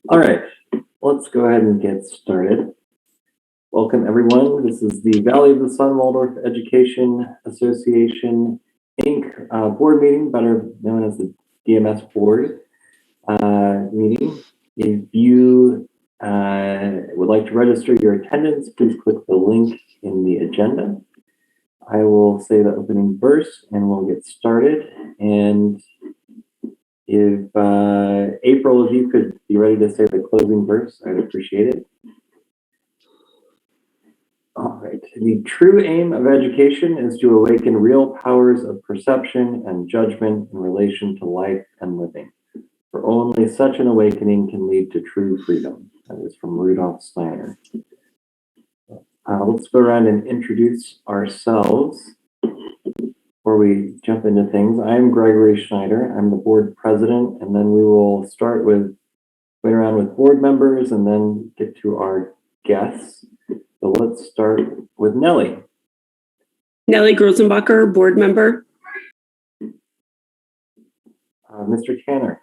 All right, let's go ahead and get started. Welcome, everyone. This is the Valley of the Sun Waldorf Education Association, Inc. Board meeting, better known as the DMS Board meeting. If you would like to register your attendance, please click the link in the agenda. I will say the opening verse and we'll get started. And if April, if you could be ready to say the closing verse, I'd appreciate it. All right. The true aim of education is to awaken real powers of perception and judgment in relation to life and living. For only such an awakening can lead to true freedom. That is from Rudolf Steiner. Let's go around and introduce ourselves before we jump into things. I'm Gregory Schneider. I'm the board president, and then we will start with going around with board members and then get to our guests. So let's start with Nellie. Nellie Grosenbacher, board member. Mr. Tanner.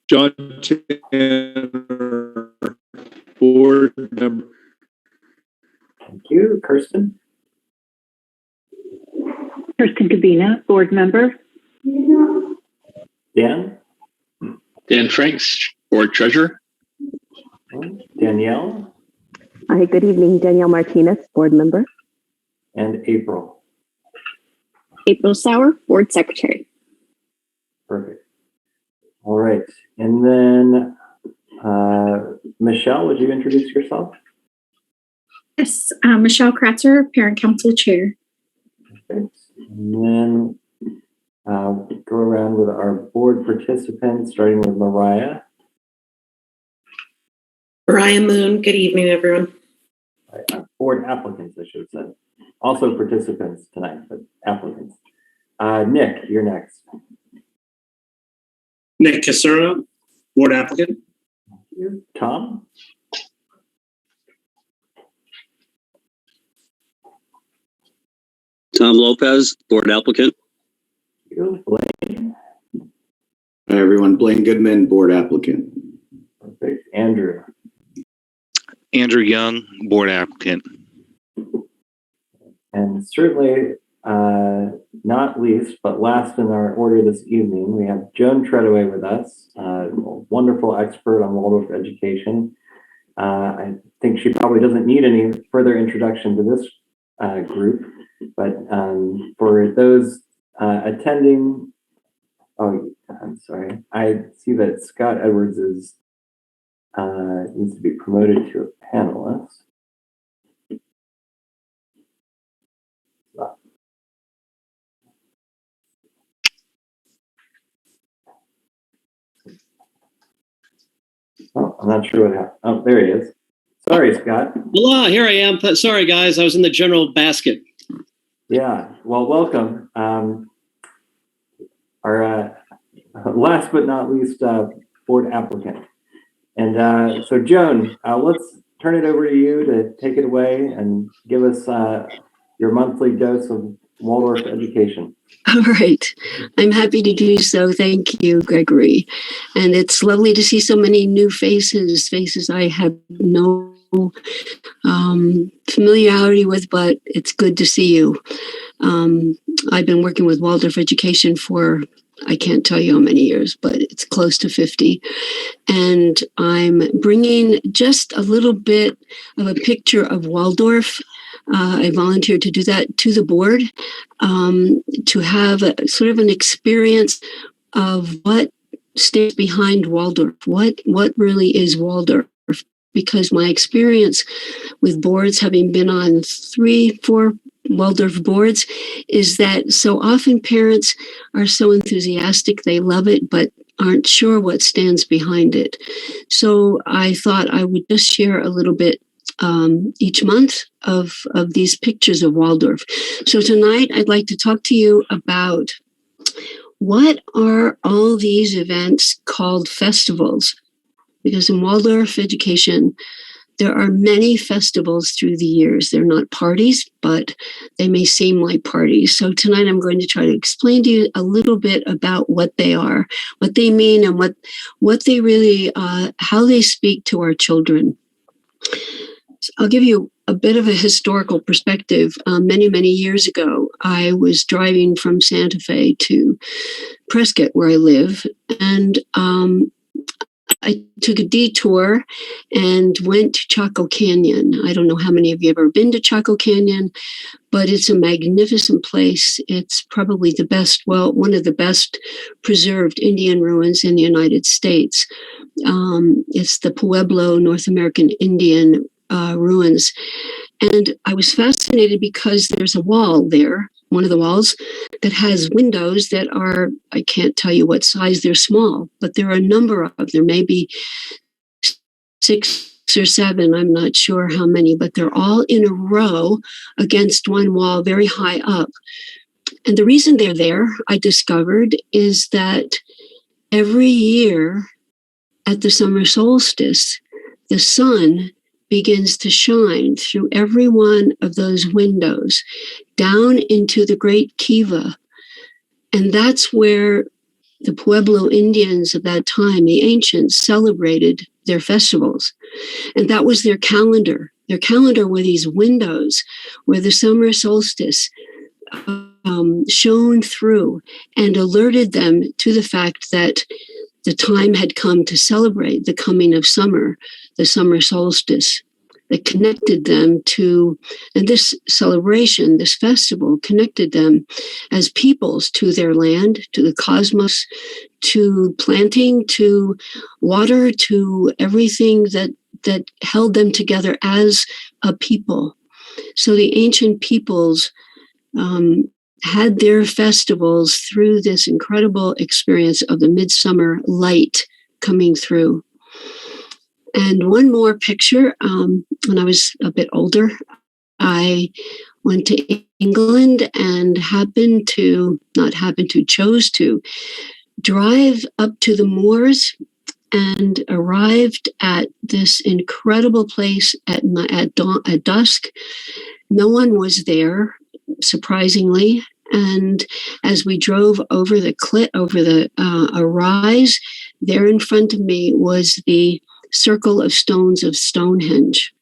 John Tanner, board member. Thank you. Kirsten. Kirsten Cabina, board member. Dan. Dan Franks, board treasurer. Danielle. Hi, good evening. Danielle Martinez, board member. And April. April Sauer, board secretary. Perfect. All right. And then Michelle, would you introduce yourself? Yes, Michelle Kratzer, parent council chair. Perfect. And then go around with our board participants, starting with Mariah. Mariah Moon, good evening, everyone. Board applicants, I should have said. Also participants tonight, but applicants. Nick, you're next. Nick Casura, board applicant. Thank you. Tom. Tom Lopez, board applicant. Thank you. Blaine. Hi, everyone. Blaine Goodman, board applicant. Perfect. Andrew. Andrew Young, board applicant. And certainly not least, but last in our order this evening, we have Joan Treadaway with us, a wonderful expert on Waldorf education. I think she probably doesn't need any further introduction to this group, but for those attending, oh, I'm sorry, I see that Scott Edwards is needs to be promoted to a panelist. Oh, I'm not sure what happened. Oh, there he is. Sorry, Scott. Voila, here I am. Sorry, guys. I was in the general basket. Yeah, well, welcome. Our last but not least board applicant. And so, Joan, let's turn it over to you to take it away and give us your monthly dose of Waldorf Education. All right. I'm happy to do so. Thank you, Gregory. And it's lovely to see so many new faces I have no familiarity with, but it's good to see you. I've been working with Waldorf Education for, I can't tell you how many years, but it's close to 50. And I'm bringing just a little bit of a picture of Waldorf. I volunteered to do that to the board, to have a sort of an experience of what stands behind Waldorf, what really is Waldorf. Because my experience with boards, having been on 3-4 Waldorf boards, is that so often parents are so enthusiastic, they love it, but aren't sure what stands behind it. So I thought I would just share a little bit each month of these pictures of Waldorf. So tonight I'd like to talk to you about what are all these events called festivals? Because in Waldorf Education, there are many festivals through the years. They're not parties, but they may seem like parties. So tonight I'm going to try to explain to you a little bit about what they are, what they mean, and what they really, how they speak to our children. So I'll give you a bit of a historical perspective. Many years ago, I was driving from Santa Fe to Prescott, where I live, and I took a detour and went to Chaco Canyon. I don't know how many of you have ever been to Chaco Canyon, but it's a magnificent place. It's probably the best, well, one of the best preserved Indian ruins in the United States. It's the Pueblo North American Indian ruins. And I was fascinated because there's a wall there, one of the walls, that has windows that are, I can't tell you what size, they're small, but there are a number of them, maybe 6 or 7, I'm not sure how many, but they're all in a row against one wall very high up. And the reason they're there, I discovered, is that every year at the summer solstice, the sun begins to shine through every one of those windows down into the Great Kiva. And that's where the Pueblo Indians of that time, the ancients, celebrated their festivals. And that was their calendar. Their calendar were these windows where the summer solstice shone through and alerted them to the fact that the time had come to celebrate the coming of summer, the summer solstice, that connected them to, and this celebration, this festival connected them as peoples to their land, to the cosmos, to planting, to water, to everything that held them together as a people. So the ancient peoples had their festivals through this incredible experience of the midsummer light coming through. And one more picture, when I was a bit older, I went to England and chose to drive up to the moors and arrived at this incredible place at dusk. No one was there, surprisingly. And as we drove over a rise, there in front of me was the Circle of Stones of Stonehenge.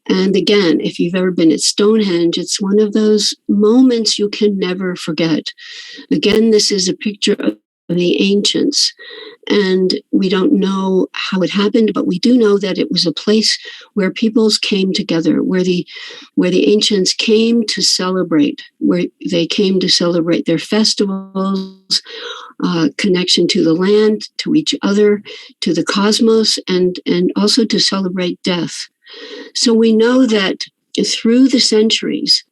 And again, if you've ever been at Stonehenge, it's one of those moments you can never forget. Again, this is a picture of the ancients, and we don't know how it happened, but we do know that it was a place where peoples came together, where the ancients came to celebrate, where they came to celebrate their festivals, connection to the land, to each other, to the cosmos, and also to celebrate death. So we know that through the centuries,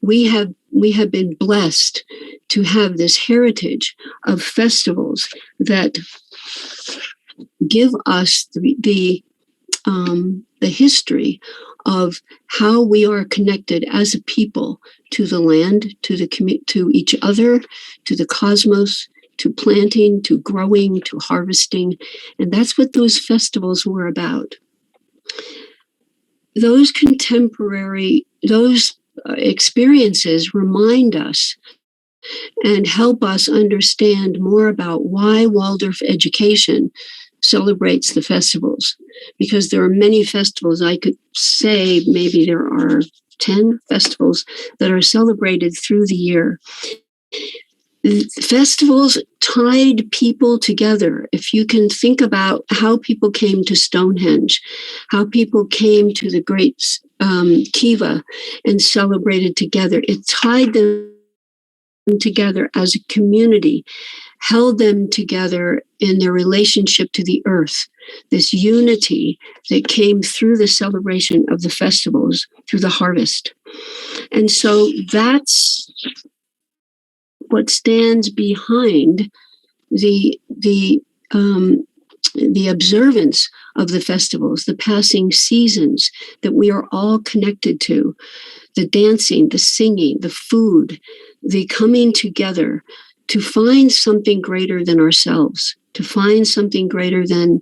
we have been blessed to have this heritage of festivals that give us the history of how we are connected as a people to the land, to each other, to the cosmos, to planting, to growing, to harvesting. And that's what those festivals were about. Those experiences remind us and help us understand more about why Waldorf Education celebrates the festivals. Because there are many festivals. I could say maybe there are 10 festivals that are celebrated through the year. Festivals tied people together. If you can think about how people came to Stonehenge, how people came to the great Kiva and celebrated together, it tied them together as a community, held them together in their relationship to the earth, this unity that came through the celebration of the festivals, through the harvest. And so that's what stands behind the observance of the festivals, the passing seasons that we are all connected to, the dancing, the singing, the food, the coming together to find something greater than ourselves, to find something greater than,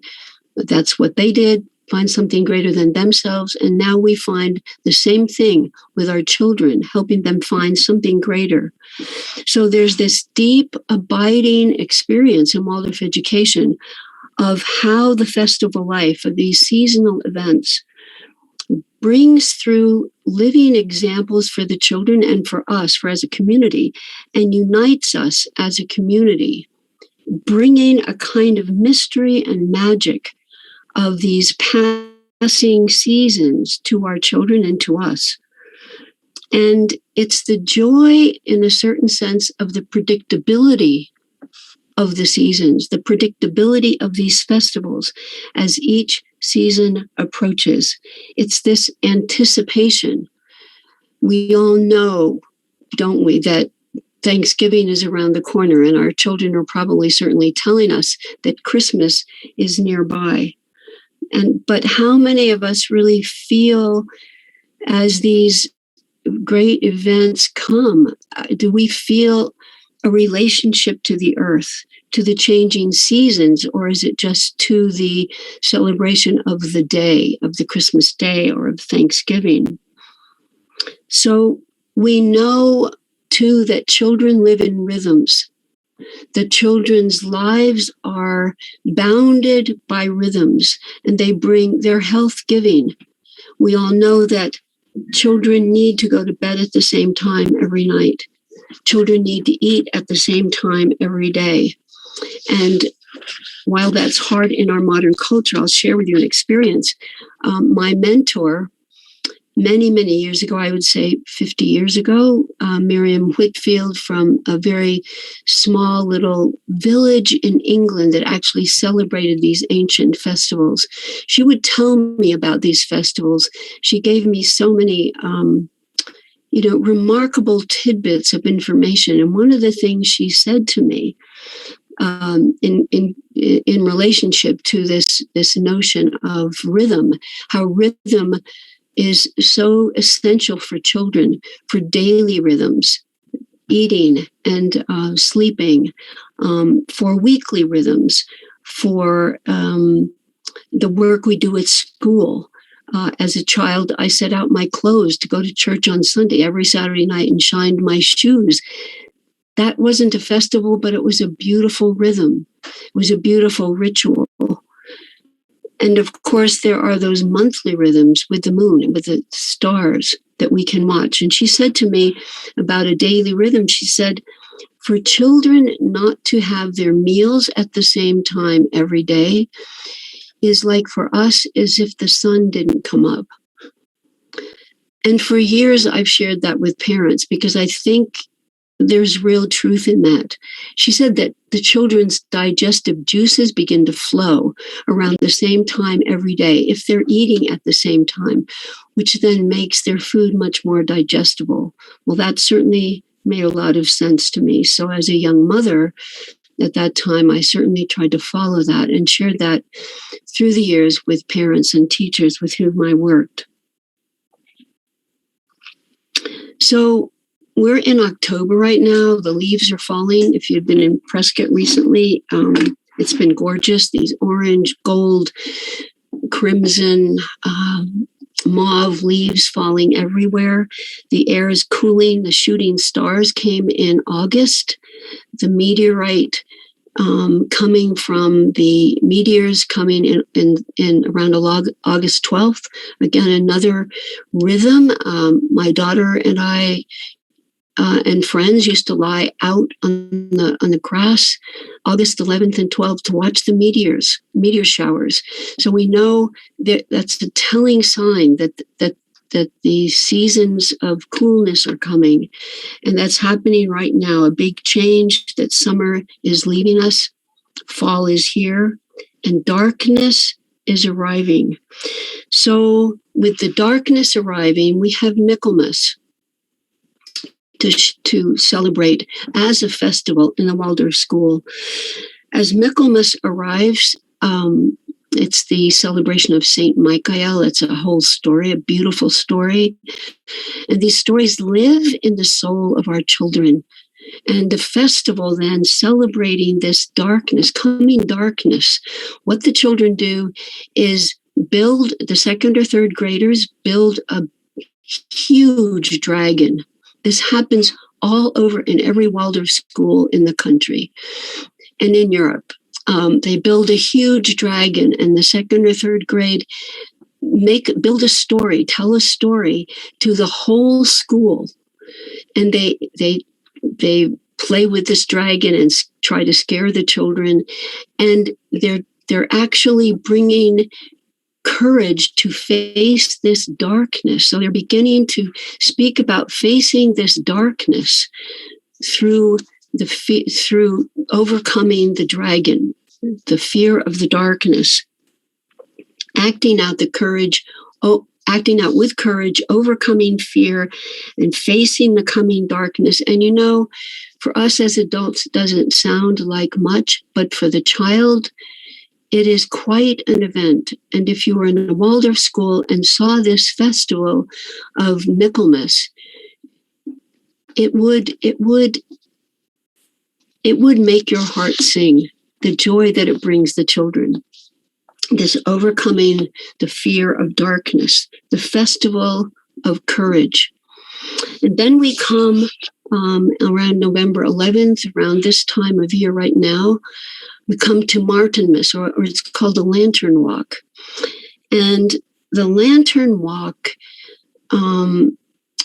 that's what they did, find something greater than themselves. And now we find the same thing with our children, helping them find something greater. So there's this deep, abiding experience in Waldorf Education of how the festival life of these seasonal events brings through living examples for the children and for us, for as a community, and unites us as a community, bringing a kind of mystery and magic of these passing seasons to our children and to us. And it's the joy, in a certain sense, of the predictability of the seasons, the predictability of these festivals as each season approaches. It's this anticipation. We all know, don't we, that Thanksgiving is around the corner, and our children are probably certainly telling us that Christmas is nearby. But how many of us really feel as these great events come? Do we feel a relationship to the earth, to the changing seasons, or is it just to the celebration of the day, of the Christmas day or of Thanksgiving? So we know too that children live in rhythms. The children's lives are bounded by rhythms, and they're health giving. We all know that children need to go to bed at the same time every night. Children need to eat at the same time every day. And while that's hard in our modern culture, I'll share with you an experience. My mentor, many, many years ago, I would say 50 years ago, Miriam Whitfield from a very small little village in England that actually celebrated these ancient festivals. She would tell me about these festivals. She gave me so many remarkable tidbits of information. And one of the things she said to me in relationship to this notion of rhythm, how rhythm is so essential for children, for daily rhythms, eating and sleeping, for weekly rhythms, for the work we do at school. As a child, I set out my clothes to go to church on Sunday every Saturday night and shined my shoes. That wasn't a festival, but it was a beautiful rhythm. It was a beautiful ritual. And of course, there are those monthly rhythms with the moon and with the stars that we can watch. And she said to me about a daily rhythm, she said, for children not to have their meals at the same time every day is like for us as if the sun didn't come up. And for years, I've shared that with parents because I think there's real truth in that. She said that the children's digestive juices begin to flow around the same time every day if they're eating at the same time, which then makes their food much more digestible. Well, that certainly made a lot of sense to me. So as a young mother, at that time, I certainly tried to follow that and shared that through the years with parents and teachers with whom I worked. So we're in October right now. The leaves are falling. If you've been in Prescott recently, it's been gorgeous. These orange, gold, crimson mauve leaves falling everywhere. The air is cooling. The shooting stars came in August. The meteorite coming from the meteors coming in around August 12th. Again, another rhythm. My daughter and I and friends used to lie out on the grass August 11th and 12th to watch the meteor showers. So we know that that's a telling sign that the seasons of coolness are coming. And that's happening right now. A big change, that summer is leaving us, fall is here, and darkness is arriving. So with the darkness arriving, we have Michaelmas to celebrate as a festival in the Waldorf School. As Michaelmas arrives, it's the celebration of Saint Michael. It's a whole story, a beautiful story. And these stories live in the soul of our children. And the festival then celebrating this darkness, coming darkness. What the children do is build, the second or third graders build a huge dragon. This happens all over in every Waldorf school in the country and in Europe. They build a huge dragon, and the second or third grade build a story, tell a story to the whole school, and they play with this dragon and try to scare the children, and they're actually bringing courage to face this darkness. So they're beginning to speak about facing this darkness through through overcoming the dragon, the fear of the darkness, acting out with courage, overcoming fear, and facing the coming darkness. And you know, for us as adults, it doesn't sound like much, but for the child, it is quite an event. And if you were in a Waldorf school and saw this festival of Michaelmas, it would make your heart sing, the joy that it brings the children. This overcoming the fear of darkness, the festival of courage. And then we come around November 11th, around this time of year right now, we come to Martinmas, or it's called the Lantern Walk. And the Lantern Walk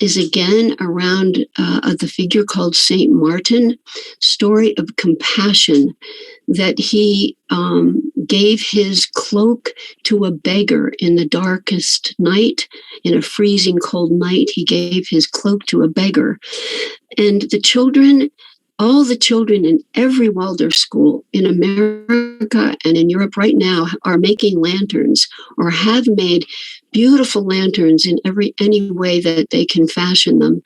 is again around the figure called Saint Martin, story of compassion, that he gave his cloak to a beggar in the darkest night. In a freezing cold night, he gave his cloak to a beggar. And the children, all the children in every Waldorf school in America and in Europe right now are making lanterns, or have made beautiful lanterns in any way that they can fashion them.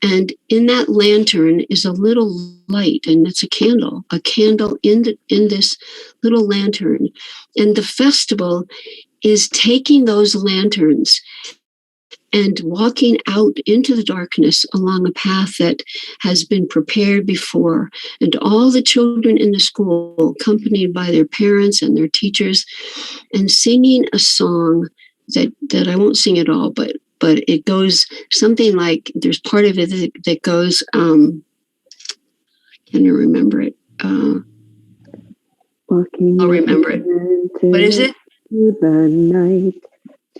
And in that lantern is a little light, and it's a candle in this little lantern. And the festival is taking those lanterns and walking out into the darkness along a path that has been prepared before. And all the children in the school, accompanied by their parents and their teachers, and singing a song that I won't sing at all, but it goes something like, there's part of it that goes, can you remember it? I'll remember it. What is it? To the night,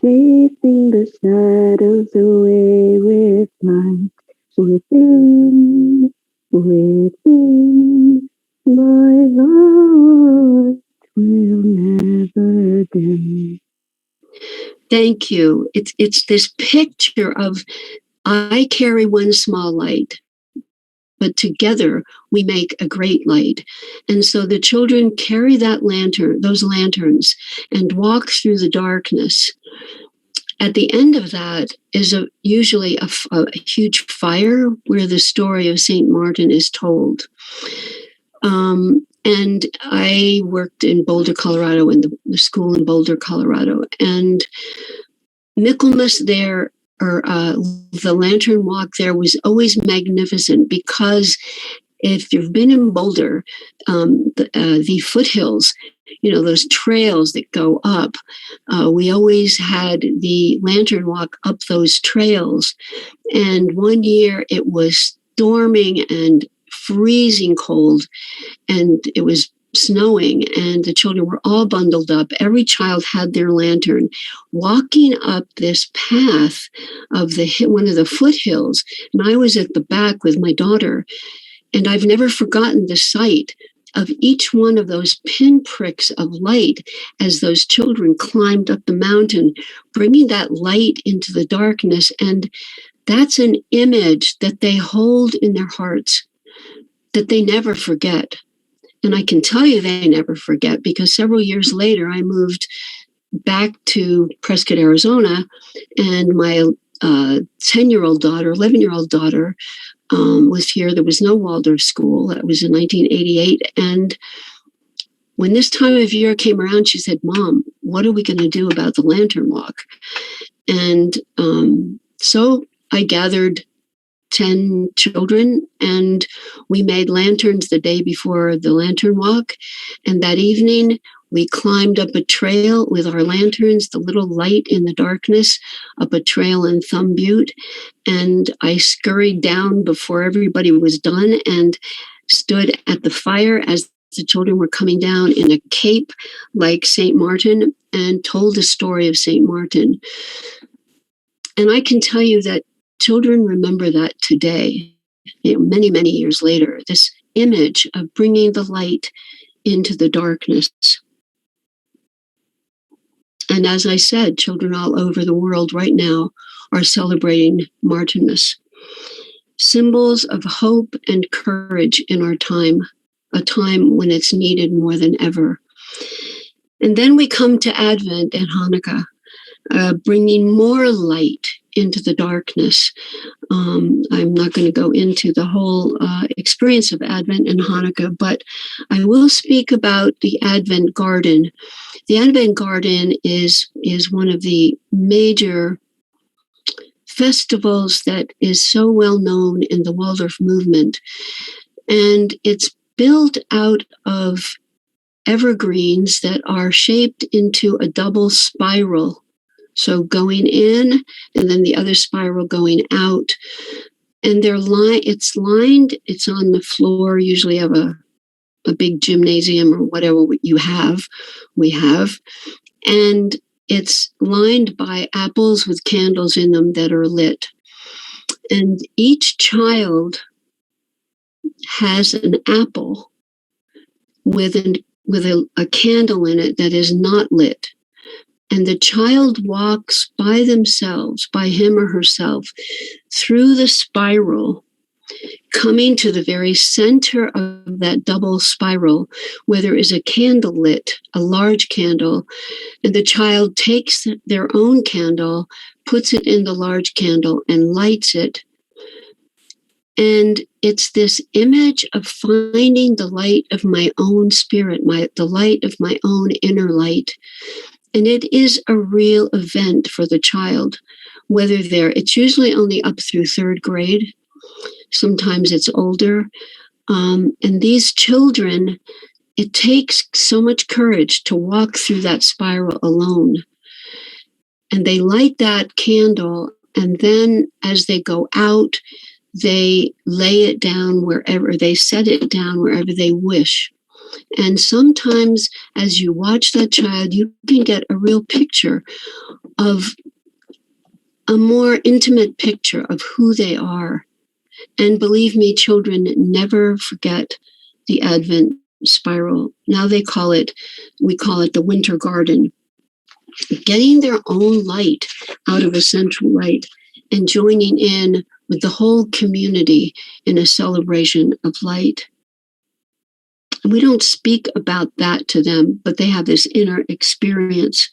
chasing the shadows away with light. Within, my heart will never dim. Thank you. It's this picture of, I carry one small light, but together we make a great light. And so the children carry those lanterns, and walk through the darkness. At the end of that is usually a huge fire where the story of Saint Martin is told. And I worked in Boulder, Colorado, in the school in Boulder, Colorado. And Michaelmas there, or the Lantern Walk there, was always magnificent, because if you've been in Boulder, the foothills, those trails that go up, we always had the lantern walk up those trails. And one year it was storming and freezing cold, and it was snowing, and the children were all bundled up. Every child had their lantern, walking up this path of one of the foothills. And I was at the back with my daughter, and I've never forgotten the sight of each one of those pinpricks of light as those children climbed up the mountain, bringing that light into the darkness. And that's an image that they hold in their hearts, that they never forget. And I can tell you they never forget, because several years later, I moved back to Prescott, Arizona, and my 10-year-old daughter, 11-year-old daughter, was here. There was no Waldorf school. That was in 1988. And when this time of year came around, she said, "Mom, what are we going to do about the lantern walk?" And so I gathered 10 children, and we made lanterns the day before the lantern walk. And that evening, we climbed up a trail with our lanterns, the little light in the darkness, up a trail in Thumb Butte. And I scurried down before everybody was done and stood at the fire as the children were coming down in a cape like St. Martin, and told the story of St. Martin. And I can tell you that children remember that today, many, many years later, this image of bringing the light into the darkness. And as I said, children all over the world right now are celebrating Martinmas. Symbols of hope and courage in our time, a time when it's needed more than ever. And then we come to Advent and Hanukkah, bringing more light into the darkness. I'm not going to go into the whole experience of Advent and Hanukkah, but I will speak about the Advent Garden. The Advent Garden is one of the major festivals that is so well known in the Waldorf movement. And it's built out of evergreens that are shaped into a double spiral. So going in, and then the other spiral going out. And it's lined, it's on the floor, usually of a big gymnasium or whatever we have. And it's lined by apples with candles in them that are lit. And each child has an apple with a candle in it that is not lit. And the child walks by themselves, by him or herself, through the spiral, coming to the very center of that double spiral, where there is a candle lit, a large candle, and the child takes their own candle, puts it in the large candle, and lights it. And it's this image of finding the light of my own spirit, the light of my own inner light. And it is a real event for the child, it's usually only up through third grade. Sometimes it's older. And these children, it takes so much courage to walk through that spiral alone. And they light that candle, and then as they go out, they lay it down they set it down wherever they wish. And sometimes as you watch that child, you can get a real picture of a more intimate picture of who they are. And believe me, children never forget the Advent spiral. Now we call it the Winter Garden. Getting their own light out of a central light and joining in with the whole community in a celebration of light. And we don't speak about that to them, but they have this inner experience.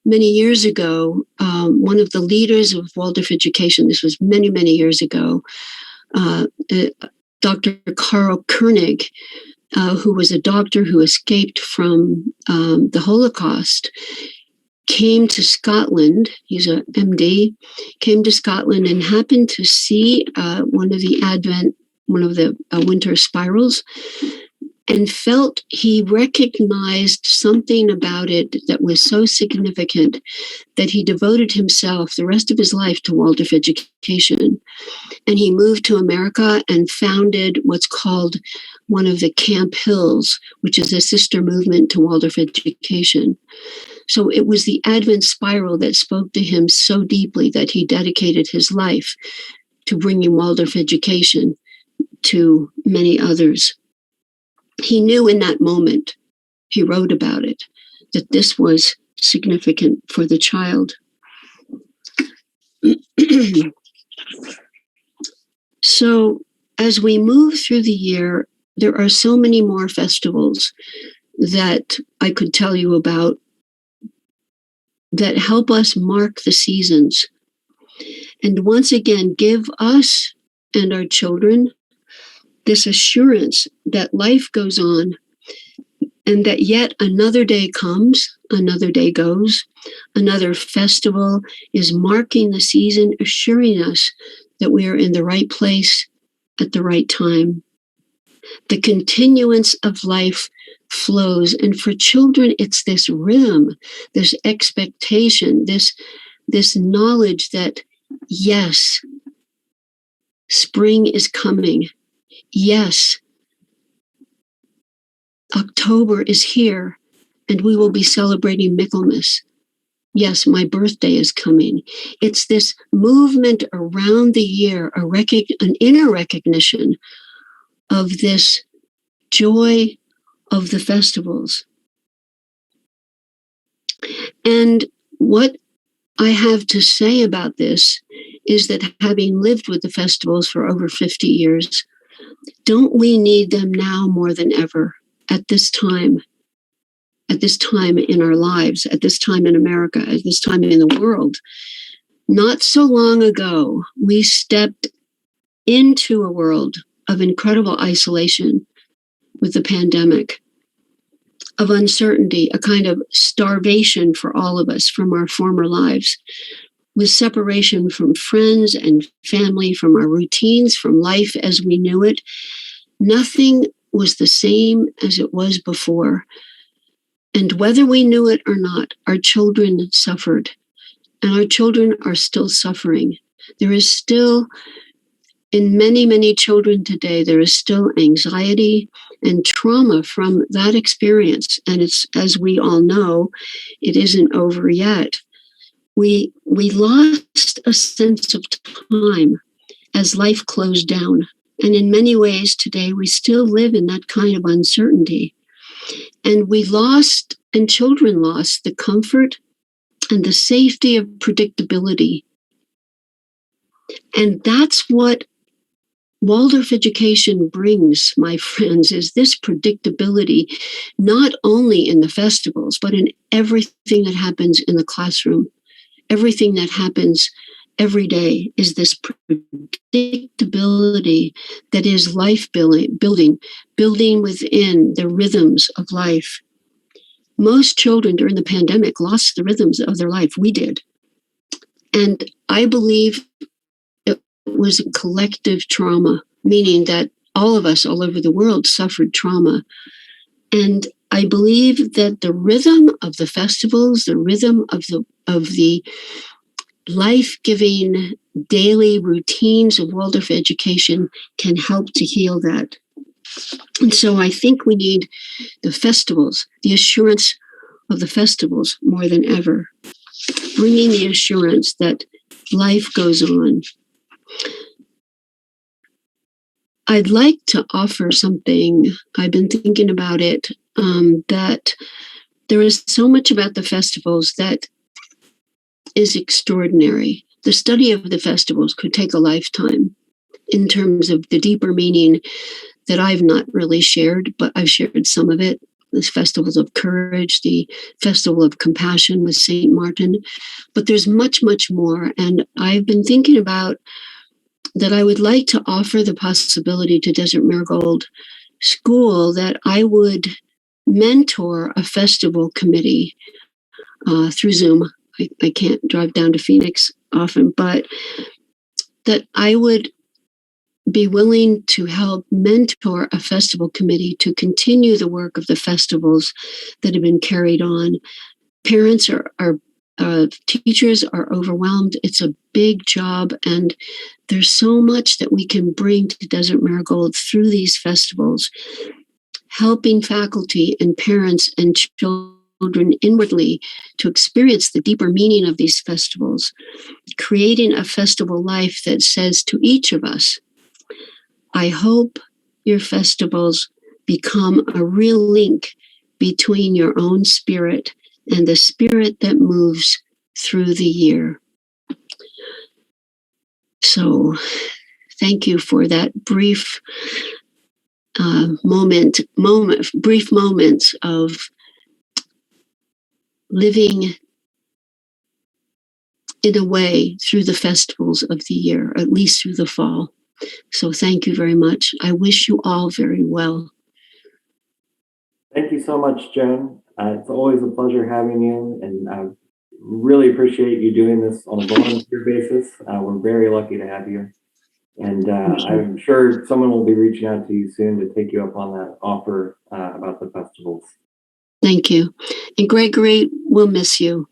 Many years ago, one of the leaders of Waldorf education, this was many, many years ago, Dr. Karl Koenig, who was a doctor who escaped from the Holocaust, came to Scotland. He's a MD, came to Scotland and happened to see one of the Advent one of the winter spirals, and felt he recognized something about it that was so significant that he devoted himself the rest of his life to Waldorf education. And he moved to America and founded what's called one of the Camp Hills, which is a sister movement to Waldorf education. So it was the Advent spiral that spoke to him so deeply that he dedicated his life to bringing Waldorf education to many others. He knew in that moment, he wrote about it, that this was significant for the child. So as we move through the year, there are so many more festivals that I could tell you about that help us mark the seasons. And once again, give us and our children this assurance that life goes on and that yet another day comes, another day goes, another festival is marking the season, assuring us that we are in the right place at the right time. The continuance of life flows. And for children, it's this rhythm, this expectation, this knowledge that, yes, spring is coming. Yes, October is here, and we will be celebrating Michaelmas. Yes, my birthday is coming. It's this movement around the year, an inner recognition of this joy of the festivals. And what I have to say about this is that having lived with the festivals for over 50 years, don't we need them now more than ever at this time in our lives, at this time in America, at this time in the world? Not so long ago, we stepped into a world of incredible isolation with the pandemic, of uncertainty, a kind of starvation for all of us from our former lives, with separation from friends and family, from our routines, from life as we knew it. Nothing was the same as it was before. And whether we knew it or not, our children suffered, and our children are still suffering. There is still, in many, many children today, there is still anxiety and trauma from that experience. And it's, as we all know, it isn't over yet. We lost a sense of time as life closed down. And in many ways today, we still live in that kind of uncertainty. And we lost, and children lost, the comfort and the safety of predictability. And that's what Waldorf education brings, my friends, is this predictability, not only in the festivals, but in everything that happens in the classroom. Everything that happens every day is this predictability that is life building within the rhythms of life. Most children during the pandemic lost the rhythms of their life. We did. And I believe it was a collective trauma, meaning that all of us all over the world suffered trauma. And I believe that the rhythm of the festivals, the rhythm of the life-giving daily routines of Waldorf education can help to heal that. And so I think we need the festivals, the assurance of the festivals more than ever, bringing the assurance that life goes on. I'd like to offer something. I've been thinking about it, that there is so much about the festivals that is extraordinary. The study of the festivals could take a lifetime in terms of the deeper meaning that I've not really shared, but I've shared some of it. The festivals of courage, the festival of compassion with Saint Martin. But there's much, much more. And I've been thinking about that I would like to offer the possibility to Desert Marigold School that I would mentor a festival committee through Zoom. I can't drive down to Phoenix often, but that I would be willing to help mentor a festival committee to continue the work of the festivals that have been carried on. Parents teachers are overwhelmed. It's a big job, and there's so much that we can bring to Desert Marigold through these festivals, helping faculty and parents and children inwardly to experience the deeper meaning of these festivals, creating a festival life that says to each of us, I hope your festivals become a real link between your own spirit and the spirit that moves through the year. So thank you for that brief brief moments of living in a way through the festivals of the year, at least through the fall. So thank you very much. I wish you all very well. Thank you so much, Joan. It's always a pleasure having you, and I really appreciate you doing this on a volunteer basis. We're very lucky to have you. And I'm sure someone will be reaching out to you soon to take you up on that offer about the festivals. Thank you. And Gregory, we'll miss you.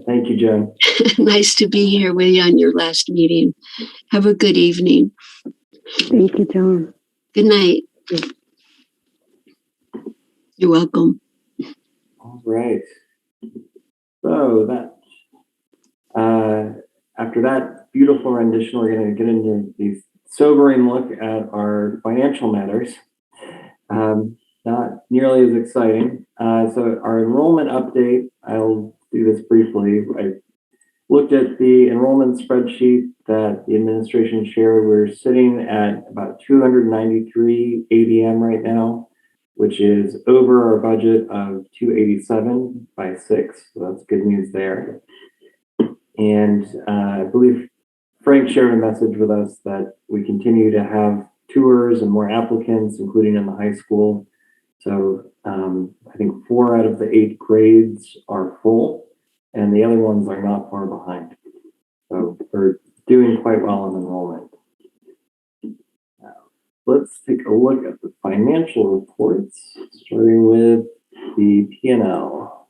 Thank you, Joan. Nice to be here with you on your last meeting. Have a good evening. Thank you, Joan. Good night. You're welcome. All right. So that after that beautiful rendition, we're going to get into the sobering look at our financial matters. Not nearly as exciting. So our enrollment update, I'll do this briefly. I looked at the enrollment spreadsheet that the administration shared. We're sitting at about 293 ADM right now, which is over our budget of 287 by 6. So that's good news there. And I believe Frank shared a message with us that we continue to have tours and more applicants, including in the high school. So I think 4 out of the 8 grades are full, and the other ones are not far behind. So we're doing quite well in enrollment. Now, let's take a look at the financial reports, starting with the P&L.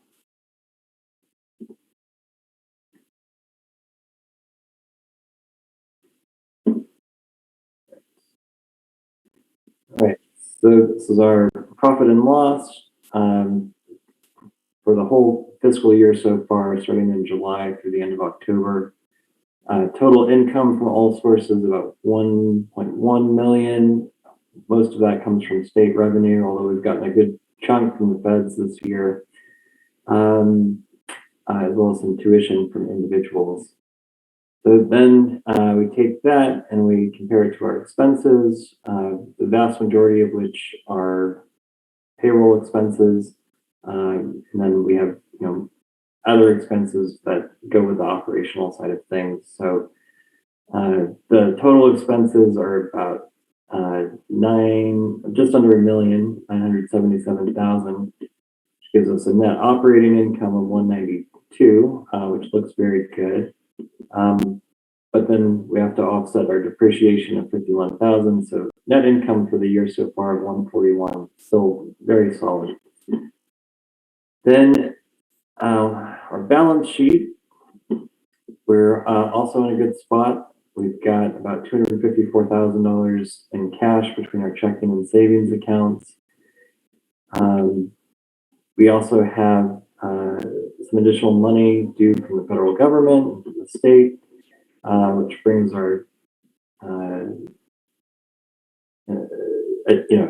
All right, so this is our profit and loss for the whole fiscal year so far, starting in July through the end of October. Total income from all sources about 1.1 million. Most of that comes from state revenue, although we've gotten a good chunk from the feds this year, as well as some tuition from individuals. So then we take that and we compare it to our expenses, the vast majority of which are payroll expenses. And then we have, other expenses that go with the operational side of things. So the total expenses are about just under $1,977,000, which gives us a net operating income of 192, which looks very good. But then we have to offset our depreciation of 51,000. So net income for the year so far of 141, still very solid. Then our balance sheet, we're also in a good spot. We've got about $254,000 in cash between our checking and savings accounts. We also have some additional money due from the federal government and from the state, which brings our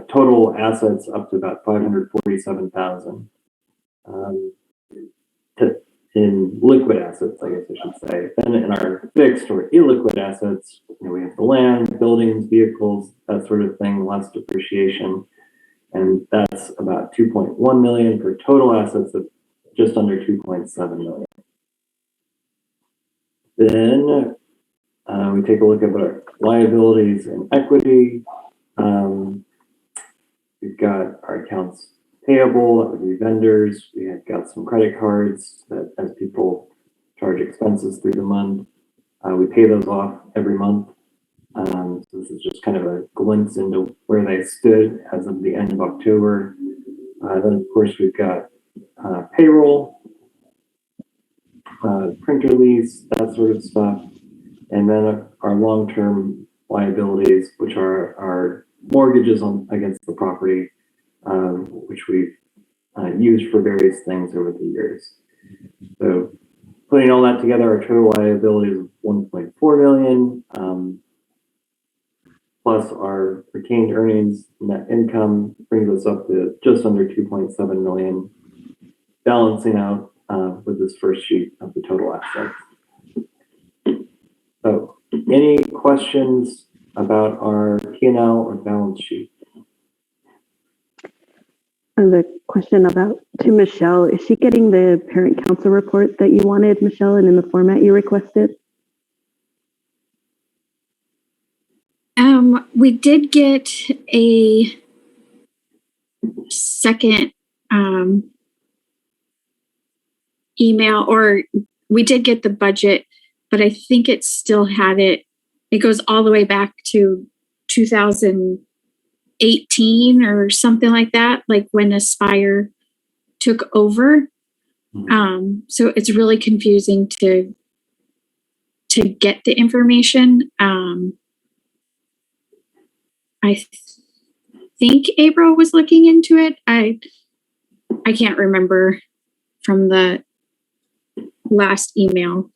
total assets up to about 547,000 in liquid assets, I guess I should say. And in our fixed or illiquid assets, we have the land, buildings, vehicles, that sort of thing, less depreciation. And that's about 2.1 million for total assets of just under 2.7 million. Then we take a look at our liabilities and equity. We've got our accounts payable, that would be vendors. We have got some credit cards that as people charge expenses through the month, we pay those off every month. So this is just kind of a glimpse into where they stood as of the end of October. Then of course we've got payroll, printer lease, that sort of stuff. And then our long-term liabilities, which are our mortgages against the property, which we've used for various things over the years. So putting all that together, our total liability is 1.4 million, plus our retained earnings, net income brings us up to just under 2.7 million, balancing out with this first sheet of the total assets. So any questions about our P&L or balance sheet? I have a question to Michelle. Is she getting the parent council report that you wanted, Michelle, and in the format you requested? We did get a second email, or we did get the budget, but I think it still had it. It goes all the way back to 2018 or something like that, like when Aspire took over. So it's really confusing to get the information. I think April was looking into it. I can't remember from the last email.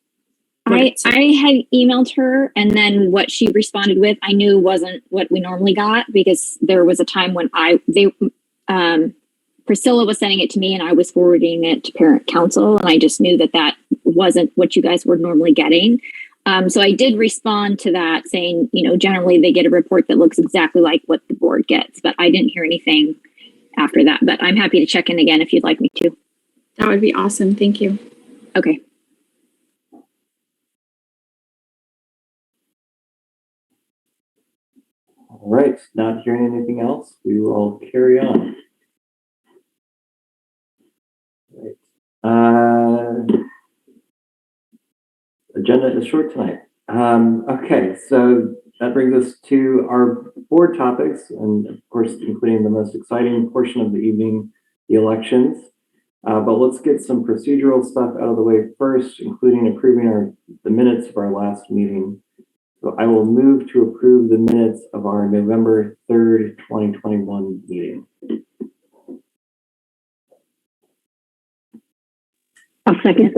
I had emailed her, and then what she responded with, I knew wasn't what we normally got, because there was a time when Priscilla was sending it to me and I was forwarding it to parent council, and I just knew that wasn't what you guys were normally getting. So I did respond to that saying, generally they get a report that looks exactly like what the board gets, but I didn't hear anything after that. But I'm happy to check in again if you'd like me to. That would be awesome. Thank you. Okay. All right, not hearing anything else, we will carry on. Right. Agenda is short tonight. Okay, so that brings us to our board topics, and of course, including the most exciting portion of the evening, the elections. But let's get some procedural stuff out of the way first, including approving the minutes of our last meeting. So I will move to approve the minutes of our November 3rd, 2021 meeting. I'll second.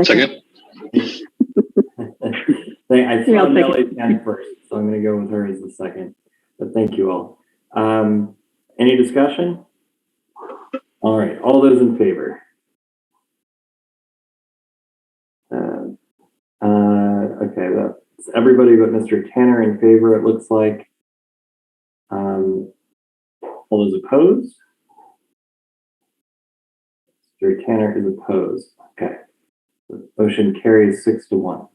I saw Nelly's hand first, so I'm going to go with her as the second. But thank you all. Any discussion? All right, all those in favor? Okay, that's everybody but Mr. Tanner in favor, it looks like. All those opposed? Mr. Tanner is opposed. Okay. The motion carries 6-1.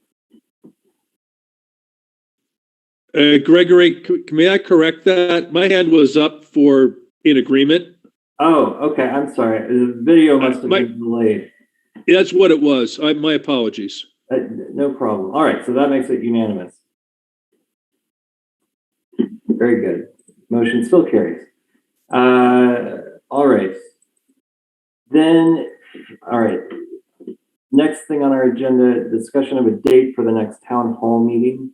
Gregory, may I correct that? My hand was up for in agreement. Oh, okay. I'm sorry. The video must have been delayed. That's what it was. My apologies. No problem. All right. So that makes it unanimous. Very good. Motion still carries. All right. Then, all right. Next thing on our agenda, discussion of a date for the next town hall meeting.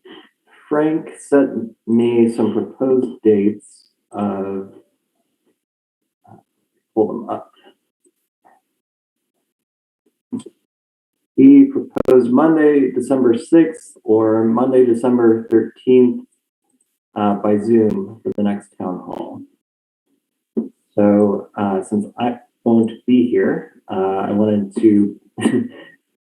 Frank sent me some proposed dates of, pull them up. He proposed Monday, December 6th or Monday, December 13th by Zoom for the next town hall. So since I won't be here, I wanted to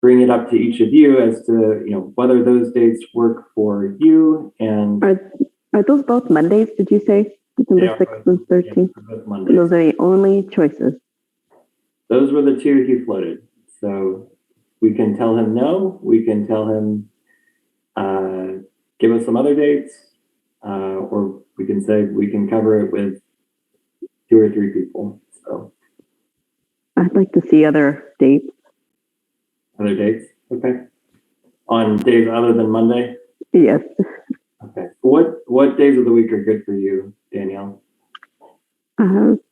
bring it up to each of you as to whether those dates work for you. And are those both Mondays? Did you say December 6th and 13th? Yeah, those are the only choices. Those were the two he floated. So we can tell him no. We can tell him give us some other dates, or we can say we can cover it with 2 or 3 people. So I'd like to see other dates. Other dates? Okay. On days other than Monday? Yes. Okay. What what days of the week are good for you, Danielle?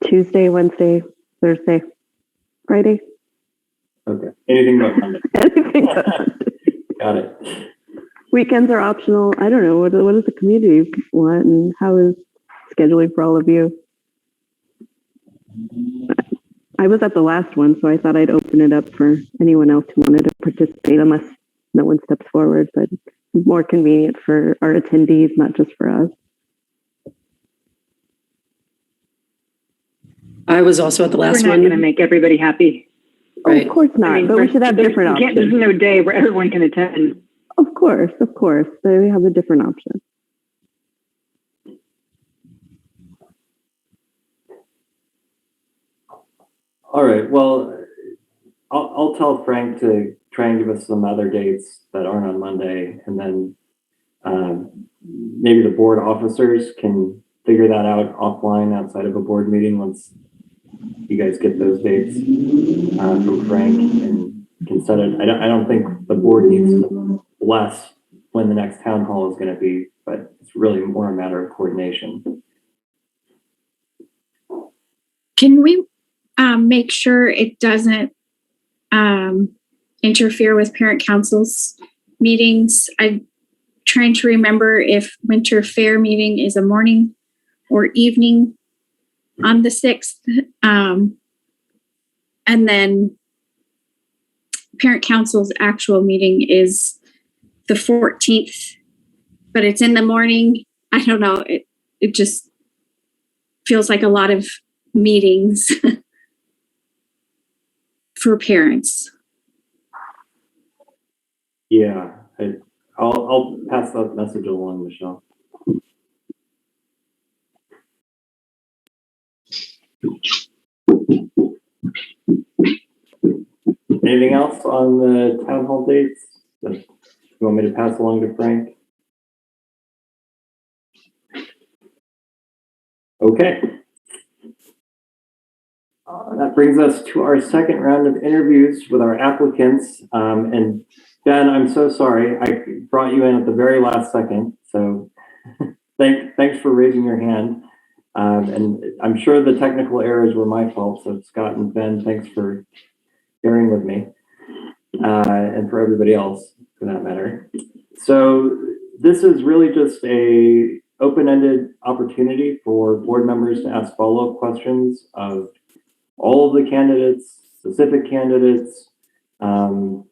Tuesday, Wednesday, Thursday, Friday. Okay. Anything but Monday. Anything but Got it. Weekends are optional. I don't know. What does the community want, and how is scheduling for all of you? I was at the last one, so I thought I'd open it up for anyone else who wanted to participate, unless no one steps forward. But it's more convenient for our attendees, not just for us. I was also at the last We're not one. going to make everybody happy. Right. Of course not, but we should have different options. There's no day where everyone can attend. Of course. They have a different option. All right. Well, I'll tell Frank to try and give us some other dates that aren't on Monday, and then maybe the board officers can figure that out offline outside of a board meeting once you guys get those dates from Frank and can set it. I don't think the board needs to bless when the next town hall is going to be, but it's really more a matter of coordination. Can we make sure it doesn't interfere with parent council's meetings? I'm trying to remember if winter fair meeting is a morning or evening on the 6th. And then parent council's actual meeting is the 14th, but it's in the morning. I don't know. It just feels like a lot of meetings for parents. Yeah, I'll pass that message along, Michelle. Anything else on the town hall dates that you want me to pass along to Frank? Okay. That brings us to our second round of interviews with our applicants. And Ben, I'm so sorry. I brought you in at the very last second. So thanks for raising your hand. And I'm sure the technical errors were my fault. So Scott and Ben, thanks for bearing with me, and for everybody else for that matter. So this is really just a open-ended opportunity for board members to ask follow-up questions of all of the candidates, specific candidates, or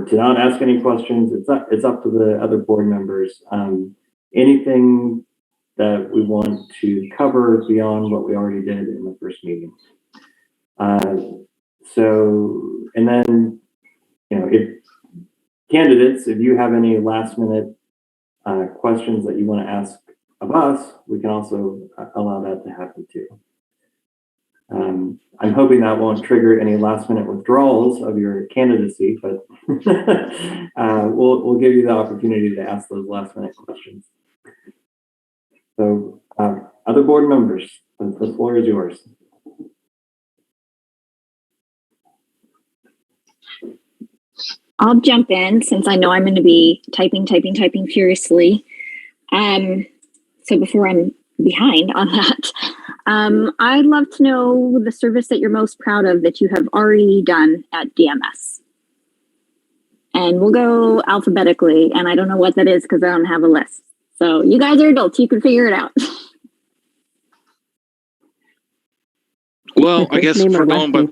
to not ask any questions. It's up to the other board members. Anything that we want to cover beyond what we already did in the first meeting. And then, if candidates, if you have any last minute questions that you want to ask of us, we can also allow that to happen too. I'm hoping that won't trigger any last minute withdrawals of your candidacy, but we'll give you the opportunity to ask those last minute questions. So other board members, the floor is yours. I'll jump in since I know I'm going to be typing furiously. So before I'm behind on that, I'd love to know the service that you're most proud of that you have already done at DMS. And we'll go alphabetically, and I don't know what that is because I don't have a list. So you guys are adults, you can figure it out. Well, I guess if we're going by,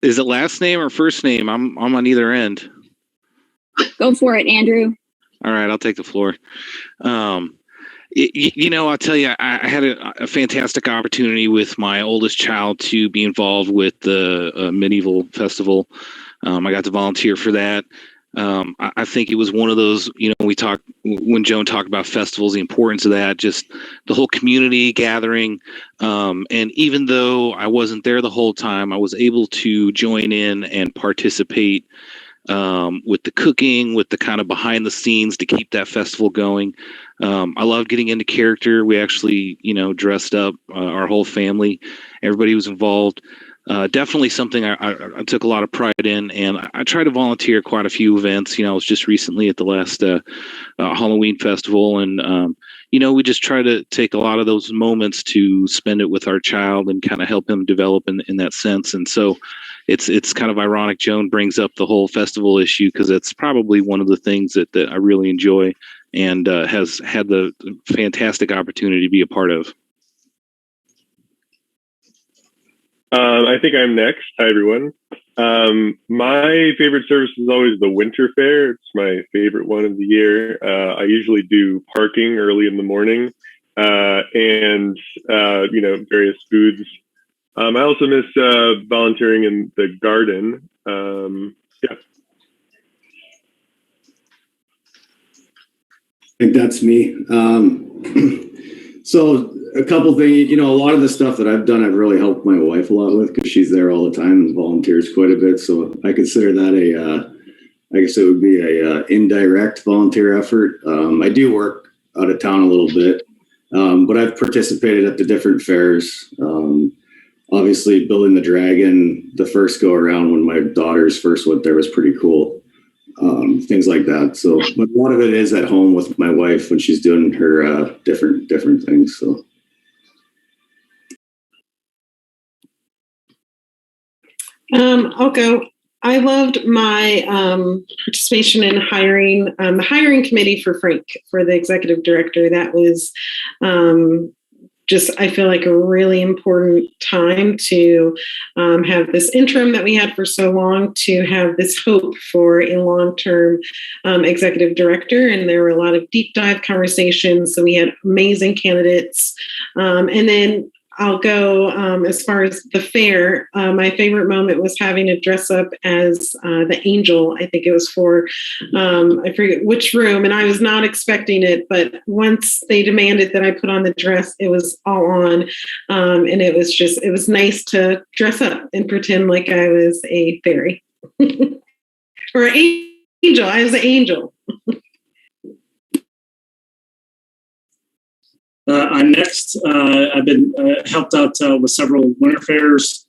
is it last name or first name? I'm on either end. Go for it, Andrew. All right, I'll take the floor. I'll tell you, I had a fantastic opportunity with my oldest child to be involved with the medieval festival. I got to volunteer for that. I think it was one of those, we talked when Joan talked about festivals, the importance of that, just the whole community gathering. And even though I wasn't there the whole time, I was able to join in and participate with the cooking, with the kind of behind the scenes to keep that festival going. I love getting into character. We actually, dressed up our whole family. Everybody was involved. definitely something I took a lot of pride in, and I try to volunteer at quite a few events. I was just recently at the last Halloween festival, and we just try to take a lot of those moments to spend it with our child and kind of help him develop in that sense. And so it's kind of ironic Joan brings up the whole festival issue, because it's probably one of the things that I really enjoy and has had the fantastic opportunity to be a part of. I think I'm next. Hi, everyone. My favorite service is always the winter fair. It's my favorite one of the year. I usually do parking early in the morning, and various foods. I also miss volunteering in the garden. Yeah. I think that's me. So a couple things, a lot of the stuff that I've done, I've really helped my wife a lot with, because she's there all the time and volunteers quite a bit. So I consider that I guess it would be a indirect volunteer effort. I do work out of town a little bit, but I've participated at the different fairs. Obviously, building the dragon, the first go around when my daughters first went there was pretty cool. Things like that. So, but a lot of it is at home with my wife when she's doing her different things. So. I'll go. I loved my participation in hiring the hiring committee for Frank for the executive director. That was I feel like a really important time to have this interim that we had for so long, to have this hope for a long-term executive director. And there were a lot of deep dive conversations. So we had amazing candidates. And then I'll go as far as the fair. My favorite moment was having to dress up as the angel. I think it was for, I forget which room, and I was not expecting it. But once they demanded that I put on the dress, it was all on. And it was nice to dress up and pretend like I was a fairy or an angel. I was an angel. I'm next. I've been helped out with several winter fairs,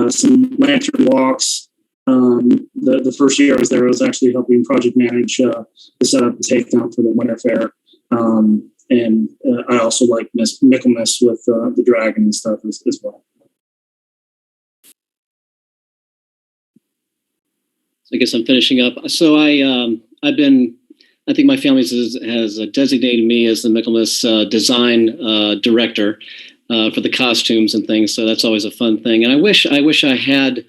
some lantern walks. The first year I was there, I was actually helping project manage the setup and takedown for the winter fair. And I also like Michaelmas with the dragon and stuff as well. I guess I'm finishing up. So I think my family has designated me as the Michaelmas design director for the costumes and things. So that's always a fun thing. And I wish I had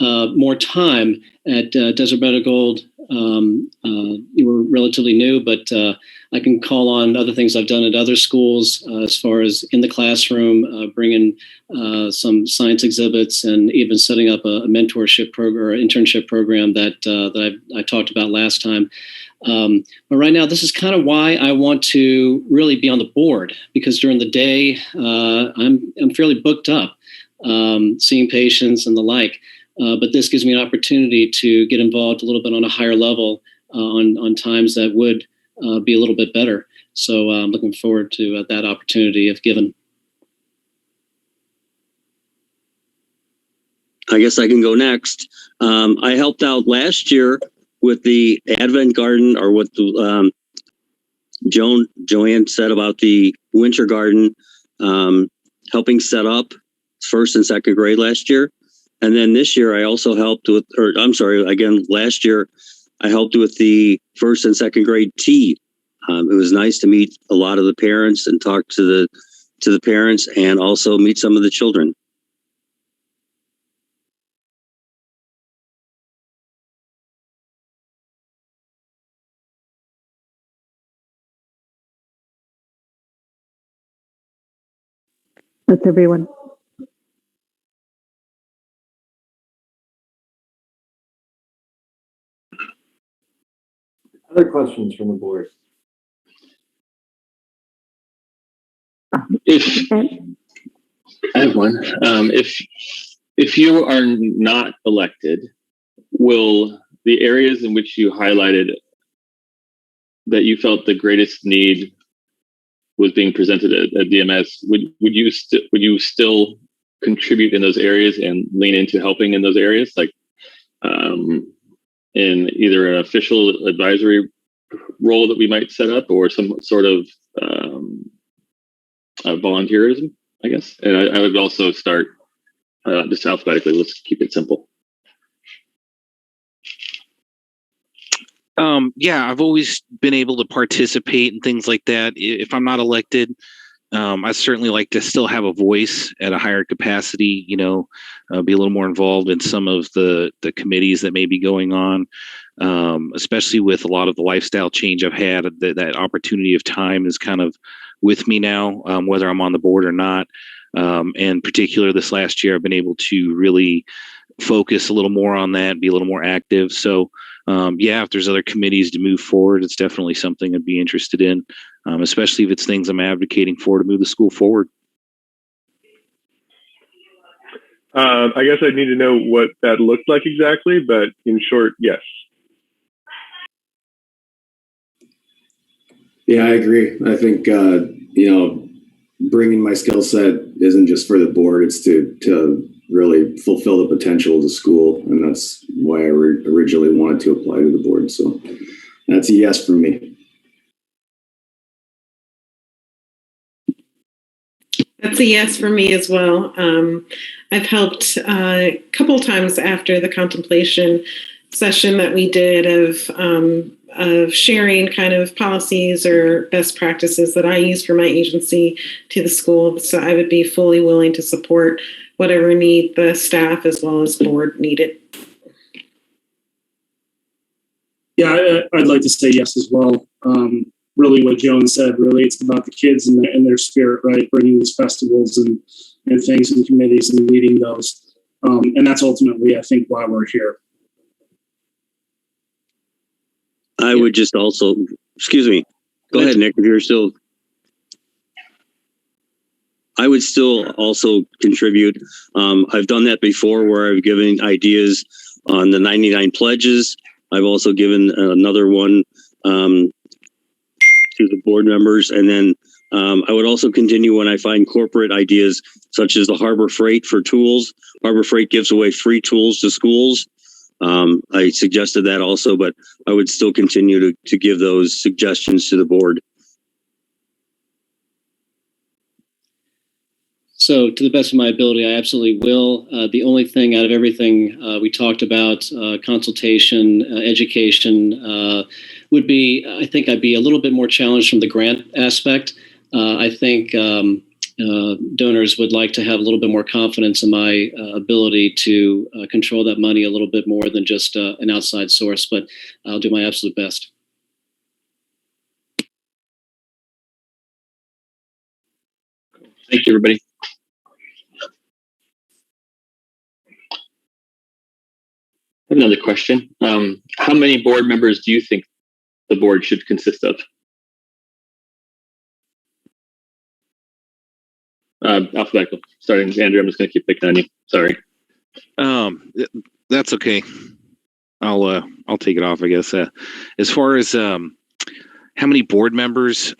more time at Desert Meadow Gold. You were relatively new, but I can call on other things I've done at other schools as far as in the classroom, bringing some science exhibits, and even setting up a mentorship program or internship program that I talked about last time. But right now, this is kind of why I want to really be on the board, because during the day, I'm fairly booked up, seeing patients and the like. But this gives me an opportunity to get involved a little bit on a higher level on times that would be a little bit better. So I'm looking forward to that opportunity if given. I guess I can go next. I helped out last year with the Advent Garden, or what the Joanne said about the winter garden, helping set up first and second grade last year. And then this year I also helped with, last year I helped with the first and second grade tea. It was nice to meet a lot of the parents and talk to the parents, and also meet some of the children. That's everyone. Other questions from the board? I have one. If you are not elected, will the areas in which you highlighted that you felt the greatest need was being presented at DMS, would you still contribute in those areas and lean into helping in those areas, like in either an official advisory role that we might set up or some sort of volunteerism, I guess. And I would also start just alphabetically. Let's keep it simple. Yeah, I've always been able to participate in things like that. If I'm not elected, I certainly like to still have a voice at a higher capacity, be a little more involved in some of the committees that may be going on, especially with a lot of the lifestyle change I've had. That opportunity of time is kind of with me now, whether I'm on the board or not. And particular this last year, I've been able to really focus a little more on that, be a little more active. So, if there's other committees to move forward, it's definitely something I'd be interested in, especially if it's things I'm advocating for to move the school forward. I guess I'd need to know what that looked like exactly, but in short, yes. Yeah, I agree. I think, bringing my skill set isn't just for the board, it's to really fulfill the potential of the school. And that's why I originally wanted to apply to the board. So that's a yes for me. That's a yes for me as well. I've helped a couple times after the contemplation session that we did of sharing kind of policies or best practices that I use for my agency to the school. So I would be fully willing to support whatever need the staff as well as board needed. Yeah, I'd like to say yes as well. Really what Joan said, really it's about the kids and their spirit, right? Bringing these festivals and things and committees and leading those. And that's ultimately, I think, why we're here. I would just also, excuse me, go ahead, Nick, if you're still. I would still also contribute. I've done that before where I've given ideas on the 99 pledges. I've also given another one to the board members. And then I would also continue when I find corporate ideas, such as the Harbor Freight for tools. Harbor Freight gives away free tools to schools. I suggested that also, but I would still continue to give those suggestions to the board. So to the best of my ability, I absolutely will. The only thing out of everything we talked about, consultation, education, would be, I think I'd be a little bit more challenged from the grant aspect. I think donors would like to have a little bit more confidence in my ability to control that money a little bit more than just an outside source, but I'll do my absolute best. Thank you, everybody. I have another question. How many board members do you think the board should consist of? Alphabetical. Starting with Andrew, I'm just going to keep picking on you. Sorry. That's okay. I'll take it off, I guess. As far as how many board members,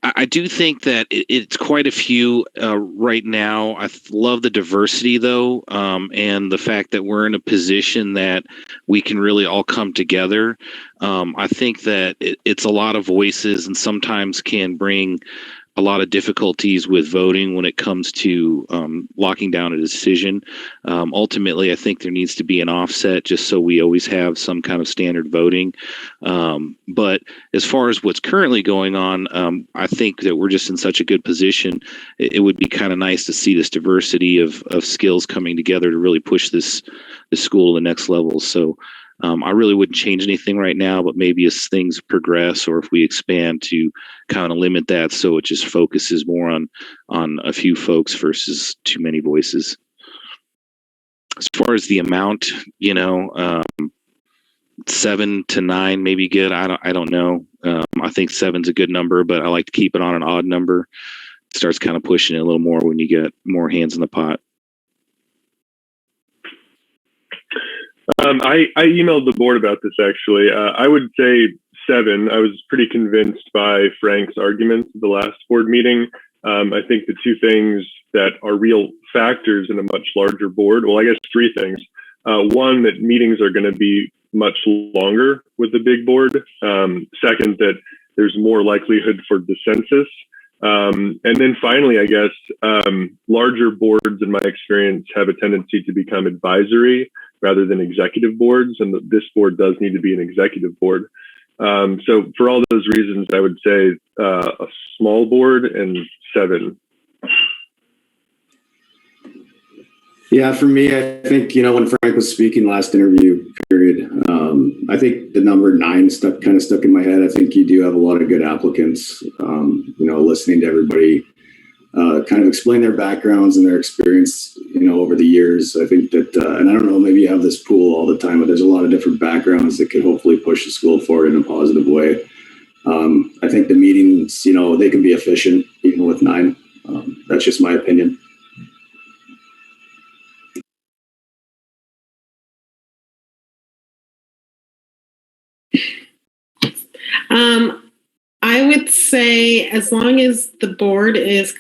I do think that it's quite a few right now. I love the diversity, though, and the fact that we're in a position that we can really all come together. I think that it's a lot of voices and sometimes can bring a lot of difficulties with voting when it comes to locking down a decision. Ultimately, I think there needs to be an offset just so we always have some kind of standard voting. But as far as what's currently going on, I think that we're just in such a good position. It would be kind of nice to see this diversity of skills coming together to really push this school to the next level. So I really wouldn't change anything right now, but maybe as things progress or if we expand to kind of limit that so it just focuses more on a few folks versus too many voices. As far as the amount, 7 to 9 maybe good. I don't know. I think 7's a good number, but I like to keep it on an odd number. It starts kind of pushing it a little more when you get more hands in the pot. I emailed the board about this actually. I would say 7. I was pretty convinced by Frank's arguments at the last board meeting. I think the two things that are real factors in a much larger board, well, I guess three things. One, that meetings are going to be much longer with the big board. Second, that there's more likelihood for dissensus. And then finally, I guess, larger boards, in my experience, have a tendency to become advisory rather than executive boards. And this board does need to be an executive board. So for all those reasons, I would say a small board and 7. Yeah, for me, I think, when Frank was speaking last interview period, I think the number 9 stuck in my head. I think you do have a lot of good applicants, listening to everybody kind of explain their backgrounds and their experience, over the years. I think that, and I don't know, maybe you have this pool all the time, but there's a lot of different backgrounds that could hopefully push the school forward in a positive way. I think the meetings, they can be efficient even with 9. That's just my opinion. I would say as long as the board is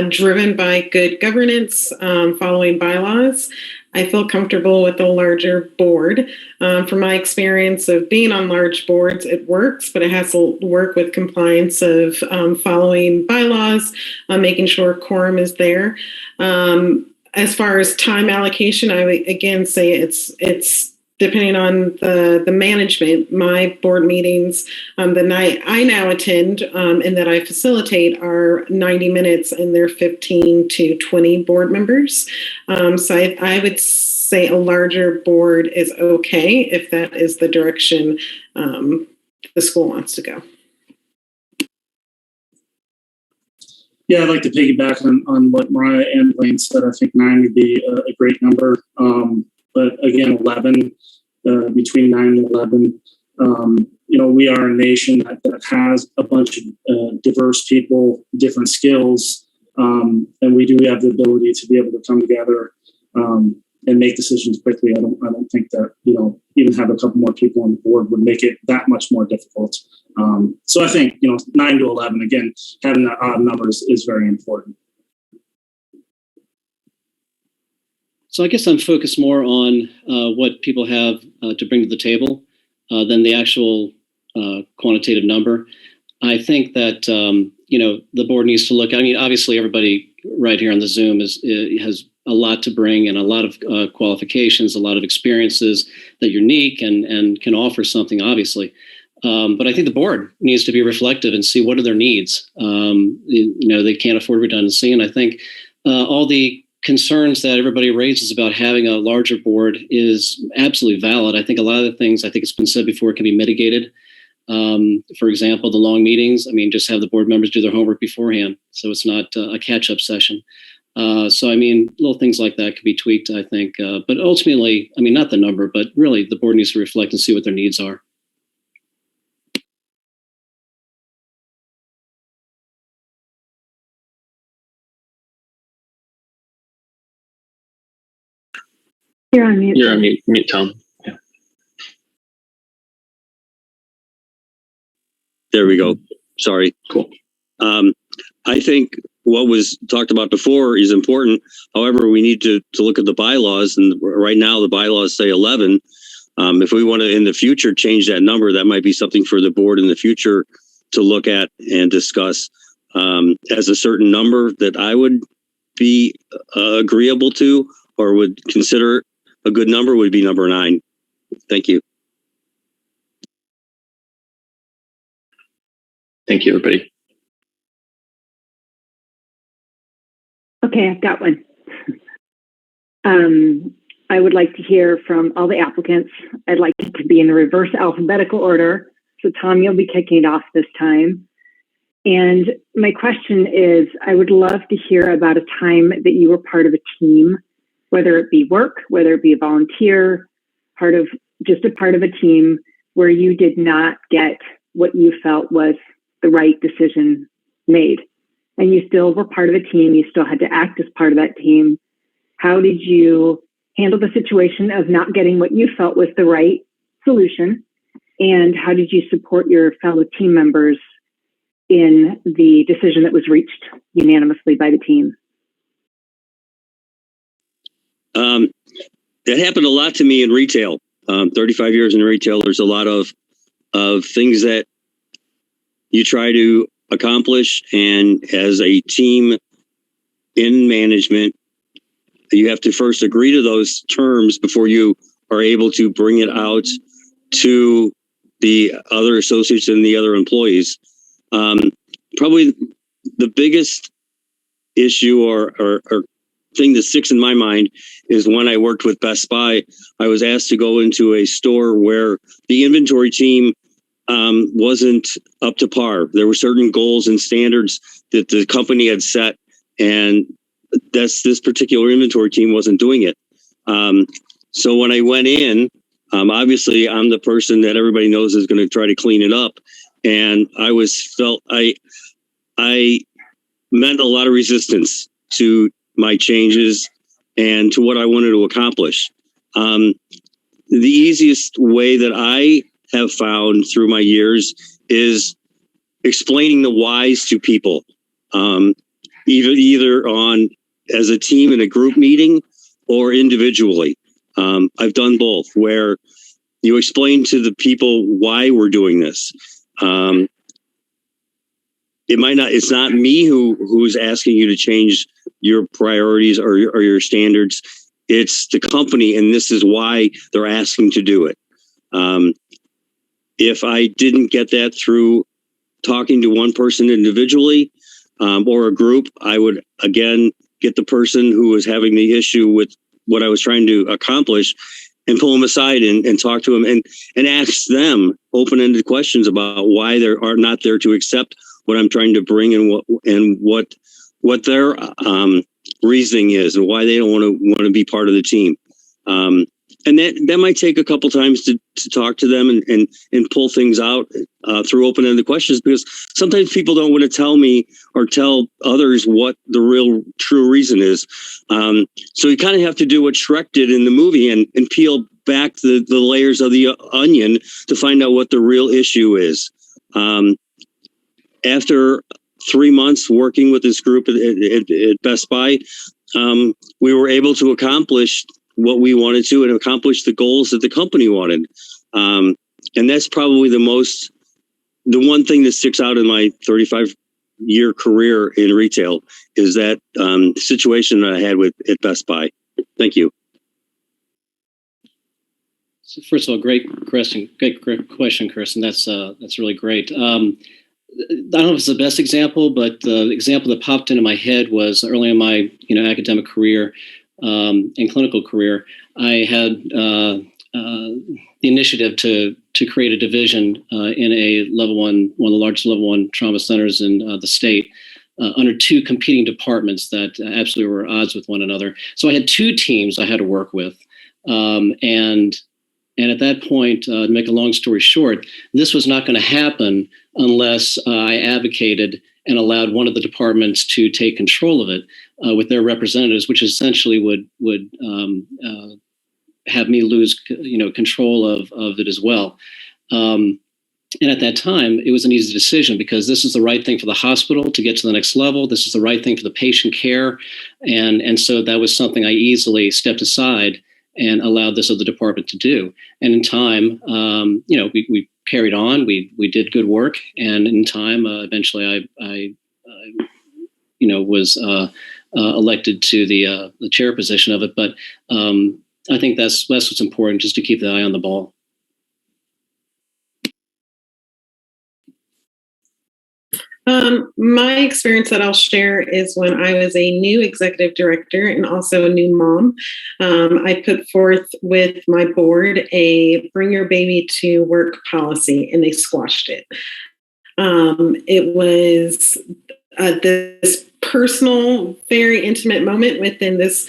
driven by good governance, following bylaws, I feel comfortable with a larger board. From my experience of being on large boards, it works, but it has to work with compliance of following bylaws, making sure quorum is there. As far as time allocation, I would again say it's depending on the management. My board meetings that I now attend and that I facilitate are 90 minutes, and they're 15 to 20 board members. So I would say a larger board is okay if that is the direction the school wants to go. Yeah, I'd like to piggyback on what Mariah and Blaine said. I think 9 would be a great number. But again, 11, between 9 and 11, we are a nation that has a bunch of diverse people, different skills, and we do have the ability to be able to come together and make decisions quickly. I don't think that, even have a couple more people on the board would make it that much more difficult. So I think, 9 to 11, again, having that odd numbers is very important. So I guess I'm focused more on what people have to bring to the table than the actual quantitative number. I think that, the board needs to look, obviously everybody right here on the Zoom has a lot to bring and a lot of qualifications, a lot of experiences that are unique and can offer something, obviously. But I think the board needs to be reflective and see what are their needs. They can't afford redundancy. And I think all the concerns that everybody raises about having a larger board is absolutely valid. I think a lot of the things, I think it's been said before, can be mitigated. For example, the long meetings, just have the board members do their homework beforehand, so it's not a catch-up session. Little things like that could be tweaked, I think. But ultimately, not the number, but really the board needs to reflect and see what their needs are. You're on mute. You're on mute, Tom. Yeah. There we go. Sorry. Cool. I think what was talked about before is important. However, we need to look at the bylaws, and right now the bylaws say 11. If we want to in the future change that number, that might be something for the board in the future to look at and discuss as a certain number that I would be agreeable to or would consider a good number would be number 9. Thank you. Thank you, everybody. Okay, I've got one. I would like to hear from all the applicants. I'd like it to be in the reverse alphabetical order. So Tom, you'll be kicking it off this time. And my question is, I would love to hear about a time that you were part of a team, whether it be work, whether it be a volunteer, part of a team where you did not get what you felt was the right decision made. And you still were part of a team. You still had to act as part of that team. How did you handle the situation of not getting what you felt was the right solution? And how did you support your fellow team members in the decision that was reached unanimously by the team? That happened a lot to me in retail. 35 years in retail, there's a lot of things that you try to accomplish, and as a team in management, you have to first agree to those terms before you are able to bring it out to the other associates and the other employees. Probably the biggest issue or thing that sticks in my mind is when I worked with Best Buy, I was asked to go into a store where the inventory team wasn't up to par. There were certain goals and standards that the company had set, and this particular inventory team wasn't doing it. So when I went in, obviously I'm the person that everybody knows is going to try to clean it up, and I met a lot of resistance to my changes and to what I wanted to accomplish. The easiest way that I have found through my years is explaining the whys to people, either on as a team in a group meeting or individually. I've done both, where you explain to the people why we're doing this. It's not me who's asking you to change your priorities or your standards. It's the company, and this is why they're asking to do it. If I didn't get that through talking to one person individually, or a group, I would again get the person who was having the issue with what I was trying to accomplish and pull them aside and talk to them and ask them open-ended questions about why they are not there to accept what I'm trying to bring and what their reasoning is and why they don't want to be part of the team. And that might take a couple times to talk to them and pull things out through open-ended questions, because sometimes people don't want to tell me or tell others what the real true reason is. So you kind of have to do what Shrek did in the movie and peel back the layers of the onion to find out what the real issue is. After 3 months working with this group at Best Buy, we were able to accomplish what we wanted to and accomplish the goals that the company wanted. And that's probably the one thing that sticks out in my 35-year career in retail is that situation that I had at Best Buy. Thank you. So first of all, great question, Chris, and that's really great. I don't know if it's the best example, but the example that popped into my head was early in my academic career and clinical career. I had the initiative to create a division in a level one of the largest level one trauma centers in the state under two competing departments that absolutely were at odds with one another. So I had two teams I had to work with, and at that point, to make a long story short, this was not going to happen unless I advocated and allowed one of the departments to take control of it with their representatives, which essentially would have me lose, control of it as well. And at that time, it was an easy decision because this is the right thing for the hospital to get to the next level. This is the right thing for the patient care, and so that was something I easily stepped aside and allowed this other department to do. And in time, we carried on. We did good work, and in time, eventually, I was elected to the chair position of it. But I think that's what's important, just to keep the eye on the ball. My experience that I'll share is when I was a new executive director and also a new mom. I put forth with my board a bring your baby to work policy, and they squashed it. It was this personal, very intimate moment within this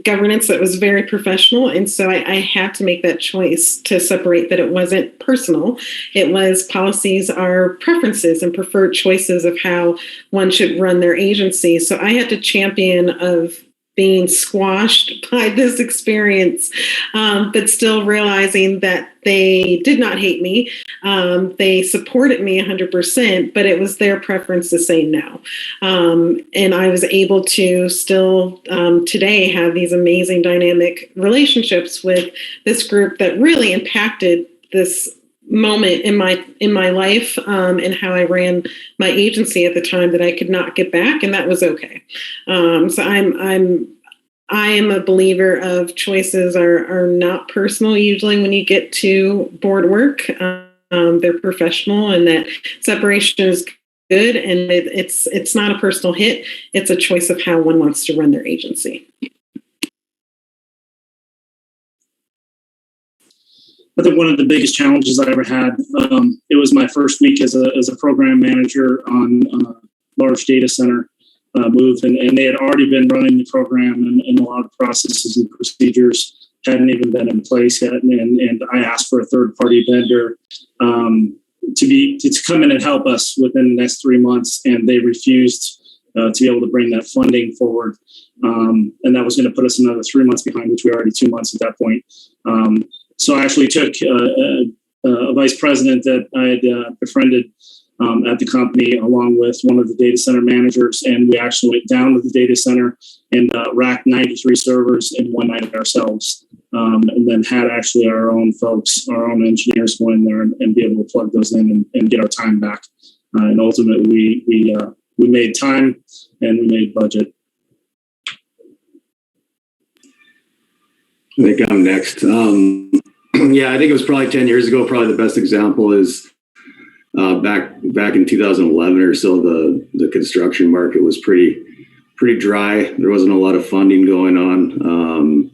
governance that was very professional. And so I had to make that choice to separate that it wasn't personal. It was policies are preferences and preferred choices of how one should run their agency. So I had to champion of being squashed by this experience, but still realizing that they did not hate me. They supported me 100%, but it was their preference to say no. And I was able to still today have these amazing dynamic relationships with this group that really impacted this moment in my life and how I ran my agency at the time that I could not get back, and that was okay. So I am a believer of choices are not personal usually when you get to board work. They're professional, and that separation is good, and it's not a personal hit. It's a choice of how one wants to run their agency. I think one of the biggest challenges I ever had, it was my first week as a program manager on a large data center move, and they had already been running the program, and a lot of processes and procedures hadn't even been in place yet. And I asked for a third-party vendor to come in and help us within the next 3 months, and they refused to be able to bring that funding forward. And that was going to put us another 3 months behind, which we were already 2 months at that point. So I actually took a vice president that I had befriended at the company, along with one of the data center managers, and we actually went down to the data center and racked 93 servers in one night and then had actually our own folks, our own engineers go in there and be able to plug those in and get our time back. And ultimately, we made time and we made budget. I think I'm next. Yeah, I think it was probably 10 years ago. Probably the best example is back in 2011 or so. The construction market was pretty dry. There wasn't a lot of funding going on.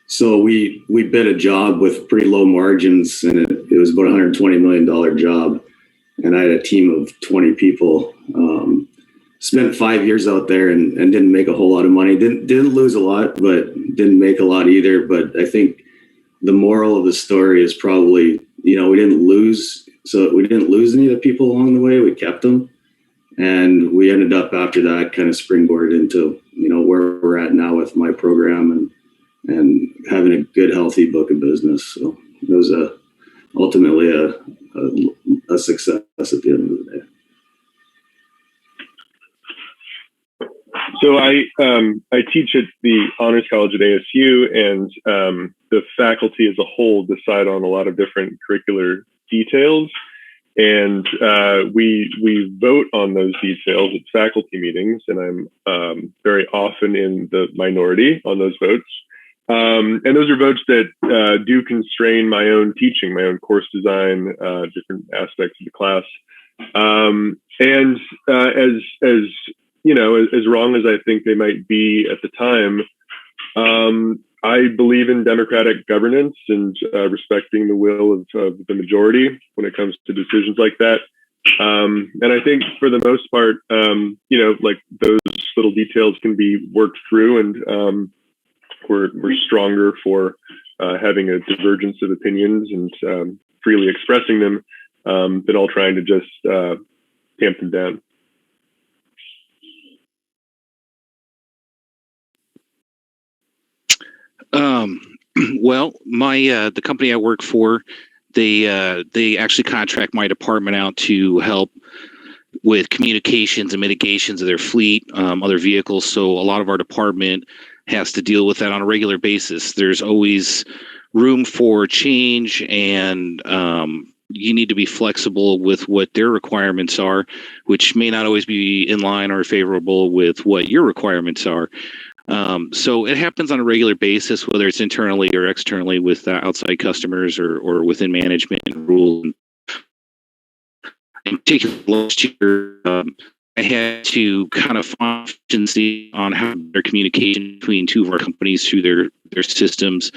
So we bid a job with pretty low margins, and it was about a $120 million job. And I had a team of 20 people. Spent 5 years out there and didn't make a whole lot of money. Didn't lose a lot, but didn't make a lot either. But I think the moral of the story is probably, we didn't lose. So we didn't lose any of the people along the way. We kept them. And we ended up after that kind of springboarded into, where we're at now with my program and having a good, healthy book of business. So it was ultimately a success at the end of the day. So I teach at the Honors College at ASU, and the faculty as a whole decide on a lot of different curricular details, and we vote on those details at faculty meetings, and I'm very often in the minority on those votes. And those are votes that do constrain my own teaching, my own course design, different aspects of the class. And as wrong as I think they might be at the time, I believe in democratic governance and respecting the will of the majority when it comes to decisions like that. And I think for the most part, like those little details can be worked through, and we're stronger for having a divergence of opinions and freely expressing them than all trying to just tamp them down. Well, the company I work for, they actually contract my department out to help with communications and mitigations of their fleet, other vehicles. So a lot of our department has to deal with that on a regular basis. There's always room for change, and you need to be flexible with what their requirements are, which may not always be in line or favorable with what your requirements are. So it happens on a regular basis, whether it's internally or externally with outside customers or within management and rules. In particular, last year, I had to kind of find efficiency on how their communication between two of our companies through their systems.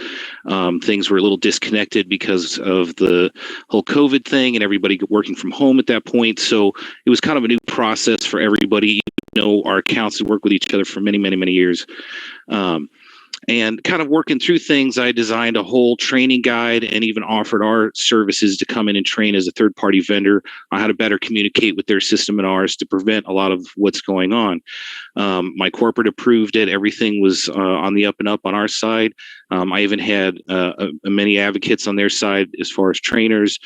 Things were a little disconnected because of the whole COVID thing and everybody working from home at that point. So it was kind of a new process for everybody. Our accounts had worked with each other for many, many, many years. And kind of working through things, I designed a whole training guide and even offered our services to come in and train as a third-party vendor on how to better communicate with their system and ours to prevent a lot of what's going on. My corporate approved it. Everything was on the up and up on our side. I even had many advocates on their side as far as trainers,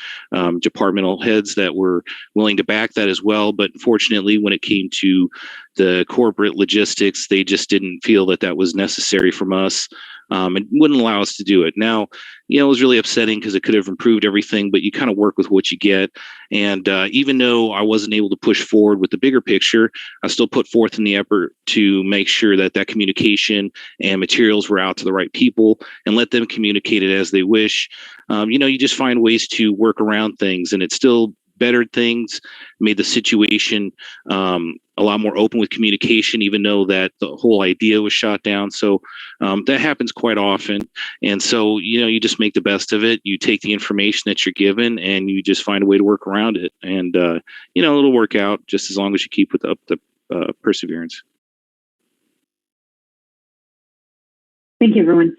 departmental heads that were willing to back that as well. But unfortunately, when it came to the corporate logistics, they just didn't feel that that was necessary from us and wouldn't allow us to do it. Now, it was really upsetting because it could have improved everything, but you kind of work with what you get. And even though I wasn't able to push forward with the bigger picture, I still put forth in the effort to make sure that that communication and materials were out to the right people and let them communicate it as they wish. You just find ways to work around things, and it still bettered things, made the situation a lot more open with communication, even though that the whole idea was shot down. So that happens quite often. And so, you just make the best of it. You take the information that you're given and you just find a way to work around it. And, it'll work out just as long as you keep with the perseverance. Thank you, everyone.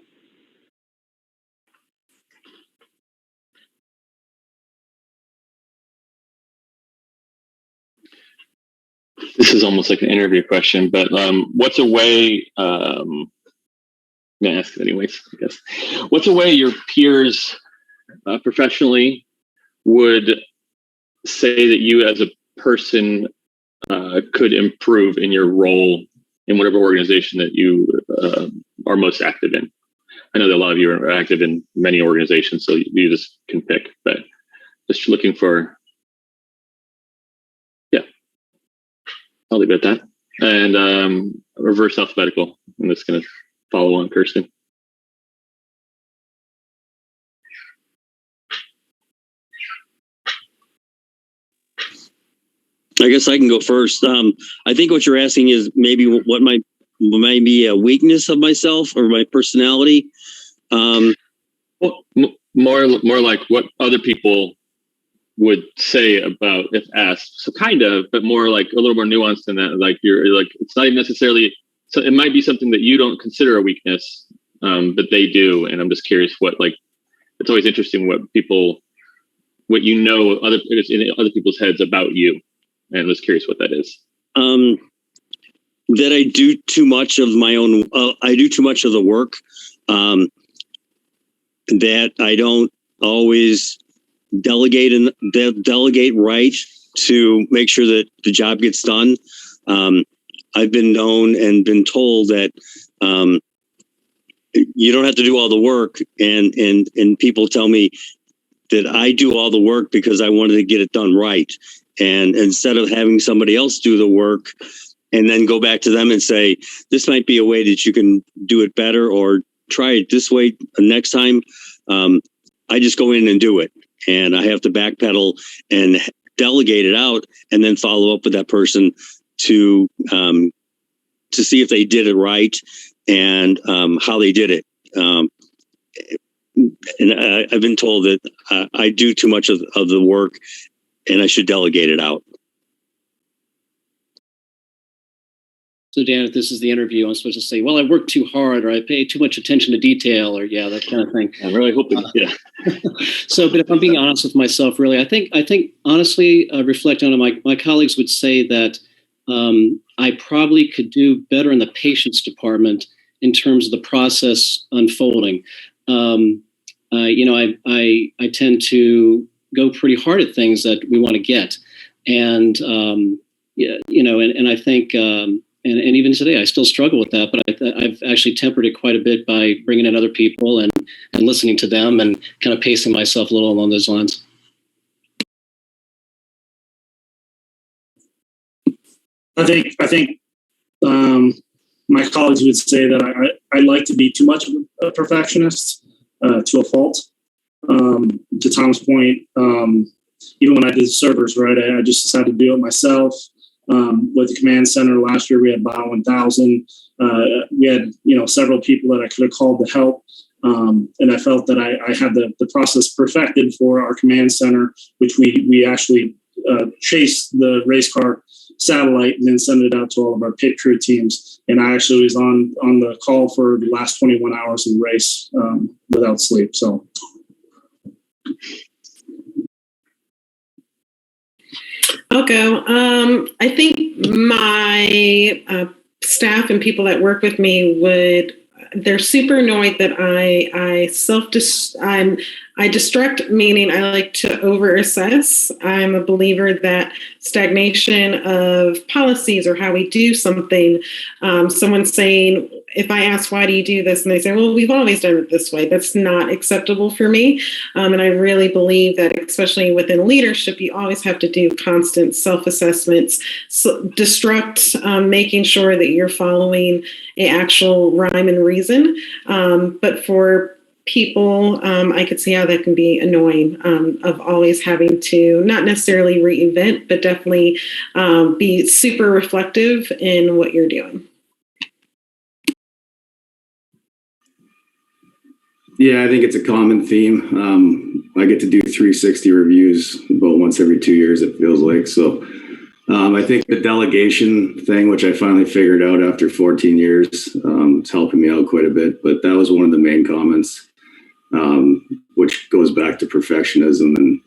This is almost like an interview question, but what's a way, I'm going to ask it anyways, I guess. What's a way your peers professionally would say that you as a person could improve in your role in whatever organization that you are most active in? I know that a lot of you are active in many organizations, so you just can pick, but just looking for, I'll leave it at that. And reverse alphabetical. I'm just going to follow on Kirsten. I guess I can go first. I think what you're asking is maybe what might be a weakness of myself or my personality. Well, more like what other people would say about if asked. So kind of, but more like a little more nuanced than that. Like you're like, it's not even necessarily, so it might be something that you don't consider a weakness, but they do. And I'm just curious it's always interesting what in other people's heads about you. And I'm just curious what that is. That I do too much of my own, I do too much of the work, that I don't always delegate right to make sure that the job gets done. I've been known and been told that you don't have to do all the work, and people tell me that I do all the work because I wanted to get it done right. And instead of having somebody else do the work and then go back to them and say, this might be a way that you can do it better or try it this way next time, I just go in and do it. And I have to backpedal and delegate it out and then follow up with that person to see if they did it right and how they did it. And I've been told that I do too much of the work and I should delegate it out. So Dan, if this is the interview, I'm supposed to say, well, I work too hard or I pay too much attention to detail or that kind of thing. I'm really hoping, yeah. So, but if I'm being honest with myself, really, I think honestly, reflecting on it, my colleagues would say that I probably could do better in the patients department in terms of the process unfolding. I tend to go pretty hard at things that we want to get. And, and I think, and even today, I still struggle with that, but I've actually tempered it quite a bit by bringing in other people and listening to them and kind of pacing myself a little along those lines. I think my colleagues would say that I like to be too much of a perfectionist to a fault. To Tom's point, even when I did servers, right, I just decided to do it myself. With the command center last year, we had Bio 1000. We had, several people that I could have called to help. And I felt that I had the process perfected for our command center, which we actually chased the race car satellite and then send it out to all of our pit crew teams. And I actually was on the call for the last 21 hours of the race without sleep. So. I'll go. I think my staff and people that work with me they're super annoyed that I distract, meaning I like to over assess. I'm a believer that stagnation of policies or how we do something, someone's saying, if I ask, why do you do this? And they say, well, we've always done it this way. That's not acceptable for me. And I really believe that, especially within leadership, you always have to do constant self-assessments, making sure that you're following an actual rhyme and reason. But for people, I could see how that can be annoying, of always having to not necessarily reinvent, but definitely be super reflective in what you're doing. Yeah, I think it's a common theme. I get to do 360 reviews about once every 2 years, it feels like. So I think the delegation thing, which I finally figured out after 14 years, it's helping me out quite a bit. But that was one of the main comments, which goes back to perfectionism and,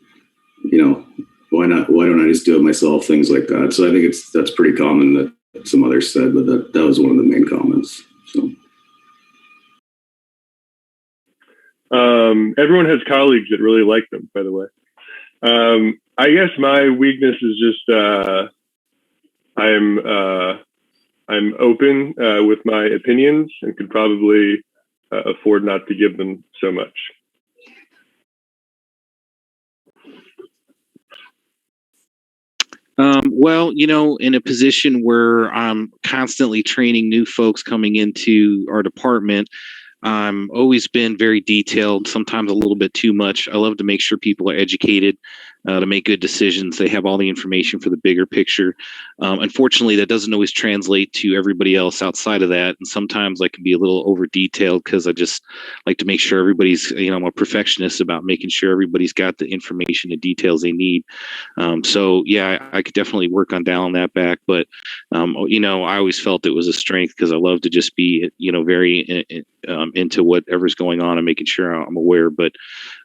why don't I just do it myself? Things like that. So I think that's pretty common that some others said, but that was one of the main comments. So. Everyone has colleagues that really like them, by the way. I guess my weakness is just I'm open with my opinions and could probably afford not to give them so much. Well, in a position where I'm constantly training new folks coming into our department, I'm always been very detailed, sometimes a little bit too much. I love to make sure people are educated to make good decisions. They have all the information for the bigger picture. Unfortunately, that doesn't always translate to everybody else outside of that. And sometimes I can be a little over detailed because I just like to make sure everybody's, I'm a perfectionist about making sure everybody's got the information and details they need. So yeah, I could definitely work on dialing that back. But, I always felt it was a strength because I love to just be, very into whatever's going on and making sure I'm aware. But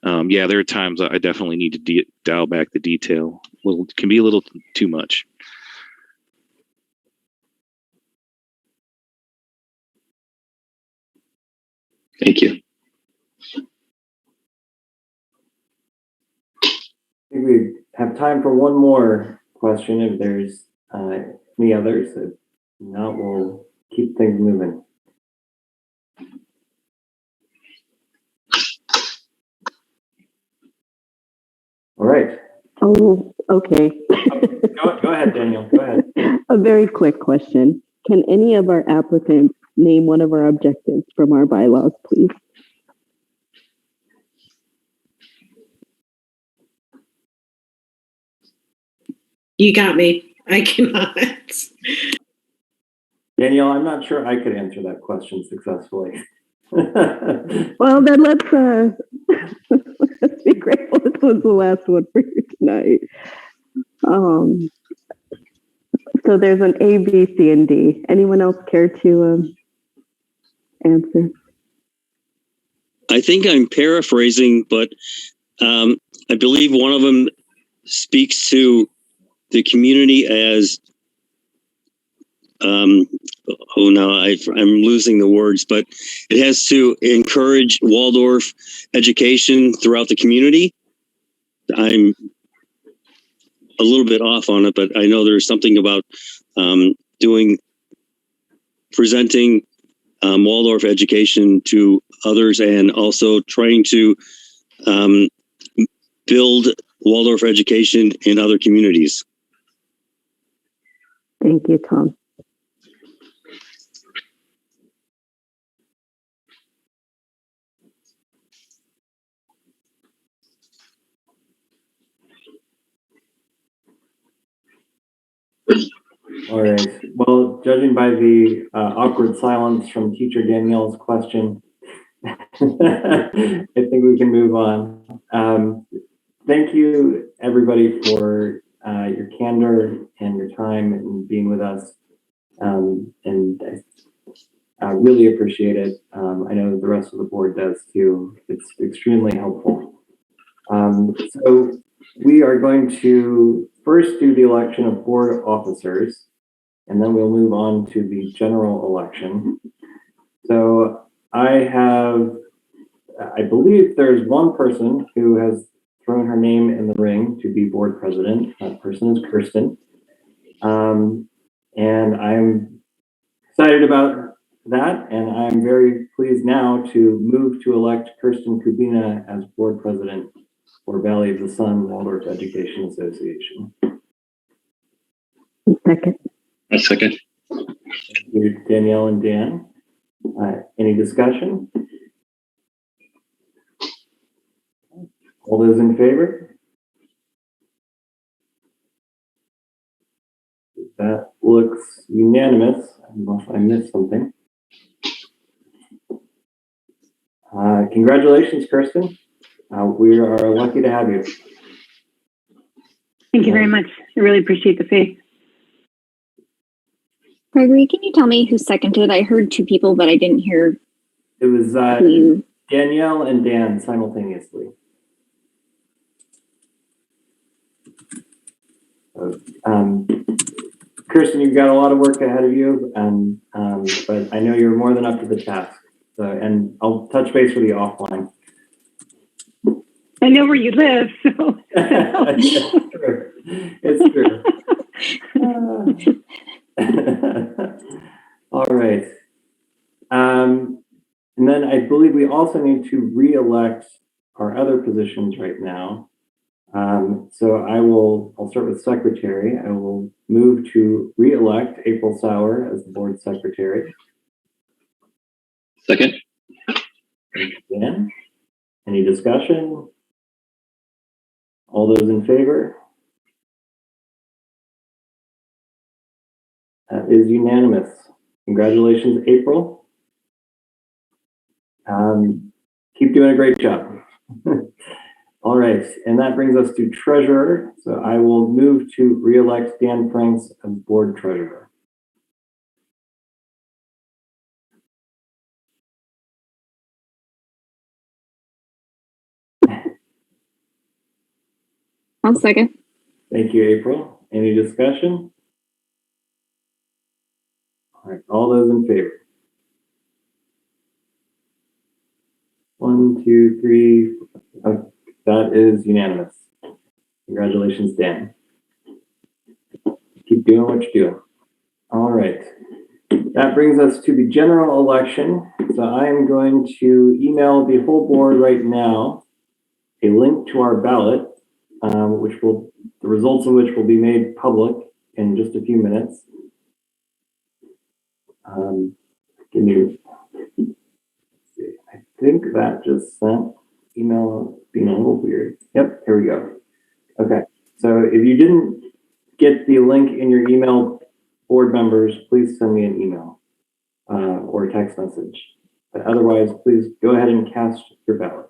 yeah, there are times I definitely need to dial back the detail. It can be a little too much. Thank you. I think we have time for one more question if there's any others. If not, we'll keep things moving. All right. Oh, okay. Go ahead, Daniel. Go ahead. A very quick question. Can any of our applicants name one of our objectives from our bylaws, please? You got me. I cannot. Danielle, I'm not sure I could answer that question successfully. Well, then let's be grateful this was the last one for you tonight. So there's an A, B, C, and D. Anyone else care to answer? I think I'm paraphrasing, but I believe one of them speaks to the community as I'm losing the words, but it has to encourage Waldorf education throughout the community. I'm a little bit off on it, but I know there's something about presenting Waldorf education to others and also trying to build Waldorf education in other communities. Thank you, Tom. All right. Well, judging by the awkward silence from teacher Danielle's question, I think we can move on. Thank you, everybody, for your candor and your time and being with us. And I really appreciate it. I know the rest of the board does too. It's extremely helpful. So we are going to first do the election of board officers, and then we'll move on to the general election. So I believe there's one person who has thrown her name in the ring to be board president. That person is Kirsten. And I'm excited about that, and I'm very pleased now to move to elect Kirsten Kubina as board president for Valley of the Sun Waldorf Education Association. Second. A second. Thank you, Danielle and Dan. Any discussion? All those in favor? That looks unanimous, unless I missed something. Congratulations, Kirsten. We are lucky to have you. Thank you very much. I really appreciate the faith. Gregory, can you tell me who seconded? I heard two people, but I didn't hear. It was who. Danielle and Dan simultaneously. Kirsten, you've got a lot of work ahead of you, but I know you're more than up to the task. So, and I'll touch base with you offline. I know where you live, so. It's true. It's true. All right. And then I believe we also need to re-elect our other positions right now. So I'll start with secretary. I will move to re-elect April Sauer as the board secretary. Second. Dan, any discussion? All those in favor? That is unanimous. Congratulations, April. Keep doing a great job. All right, and that brings us to treasurer. So I will move to re-elect Dan Franks as board treasurer. I'll second. Thank you, April. Any discussion? All right, all those in favor? 1, 2, 3. That is unanimous. Congratulations, Dan. Keep doing what you're doing. All right. That brings us to the general election. So I am going to email the whole board right now a link to our ballot, the results of which will be made public in just a few minutes. I think that just sent email being a little weird. Yep, here we go. Okay, so if you didn't get the link in your email, board members, please send me an email or a text message. But otherwise, please go ahead and cast your ballot.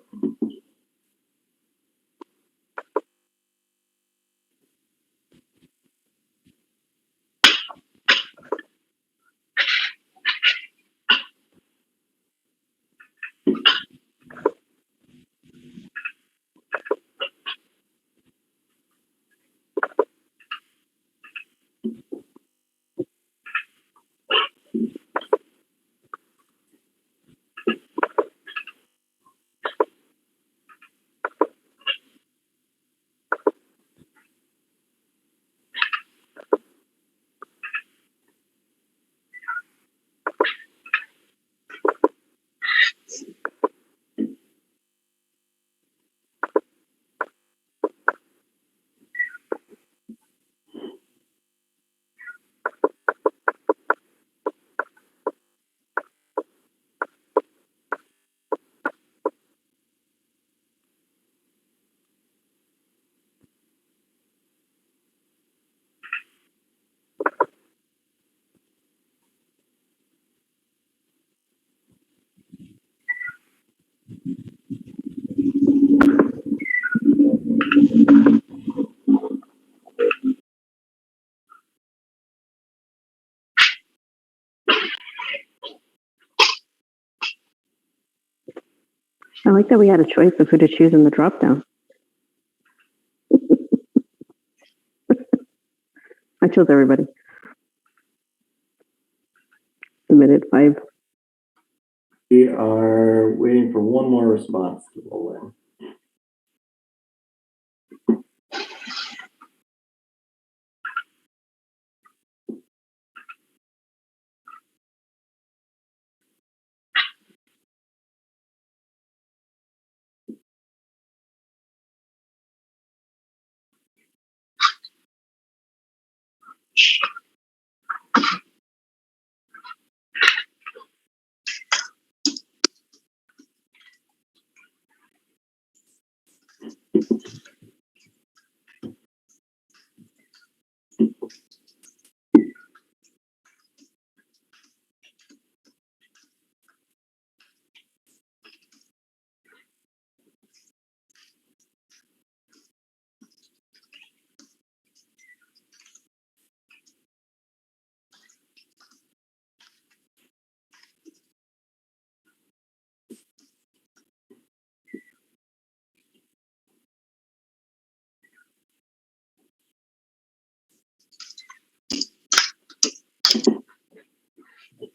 I like that we had a choice of who to choose in the drop down. I chose everybody. Submitted 5. We are waiting for one more response to roll in.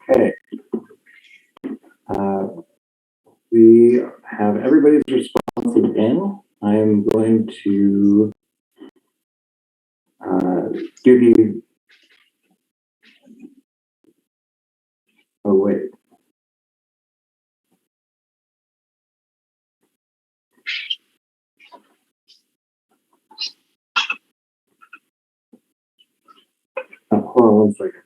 Okay. We have everybody's responses in. I am going to give you. Oh, wait. Oh, hold on one second.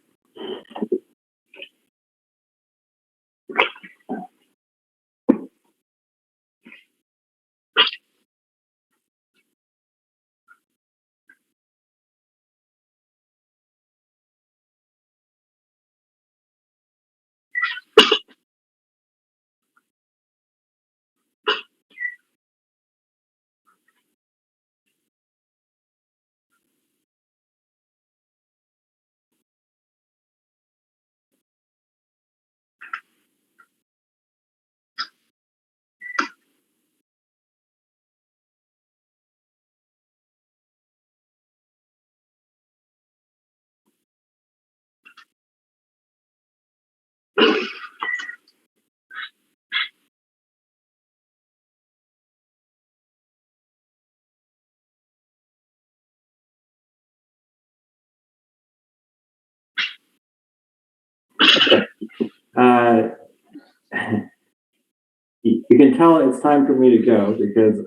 You can tell it's time for me to go because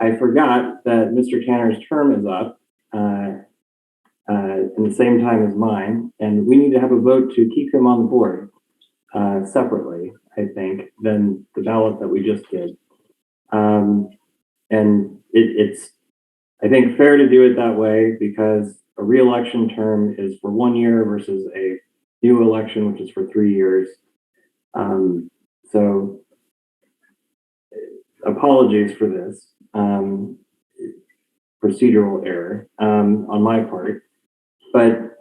I forgot that Mr. Tanner's term is up in the same time as mine, and we need to have a vote to keep him on the board separately, I think, than the ballot that we just did. And it's, I think, fair to do it that way because a re-election term is for 1 year versus a new election, which is for 3 years. So apologies for this procedural error on my part, but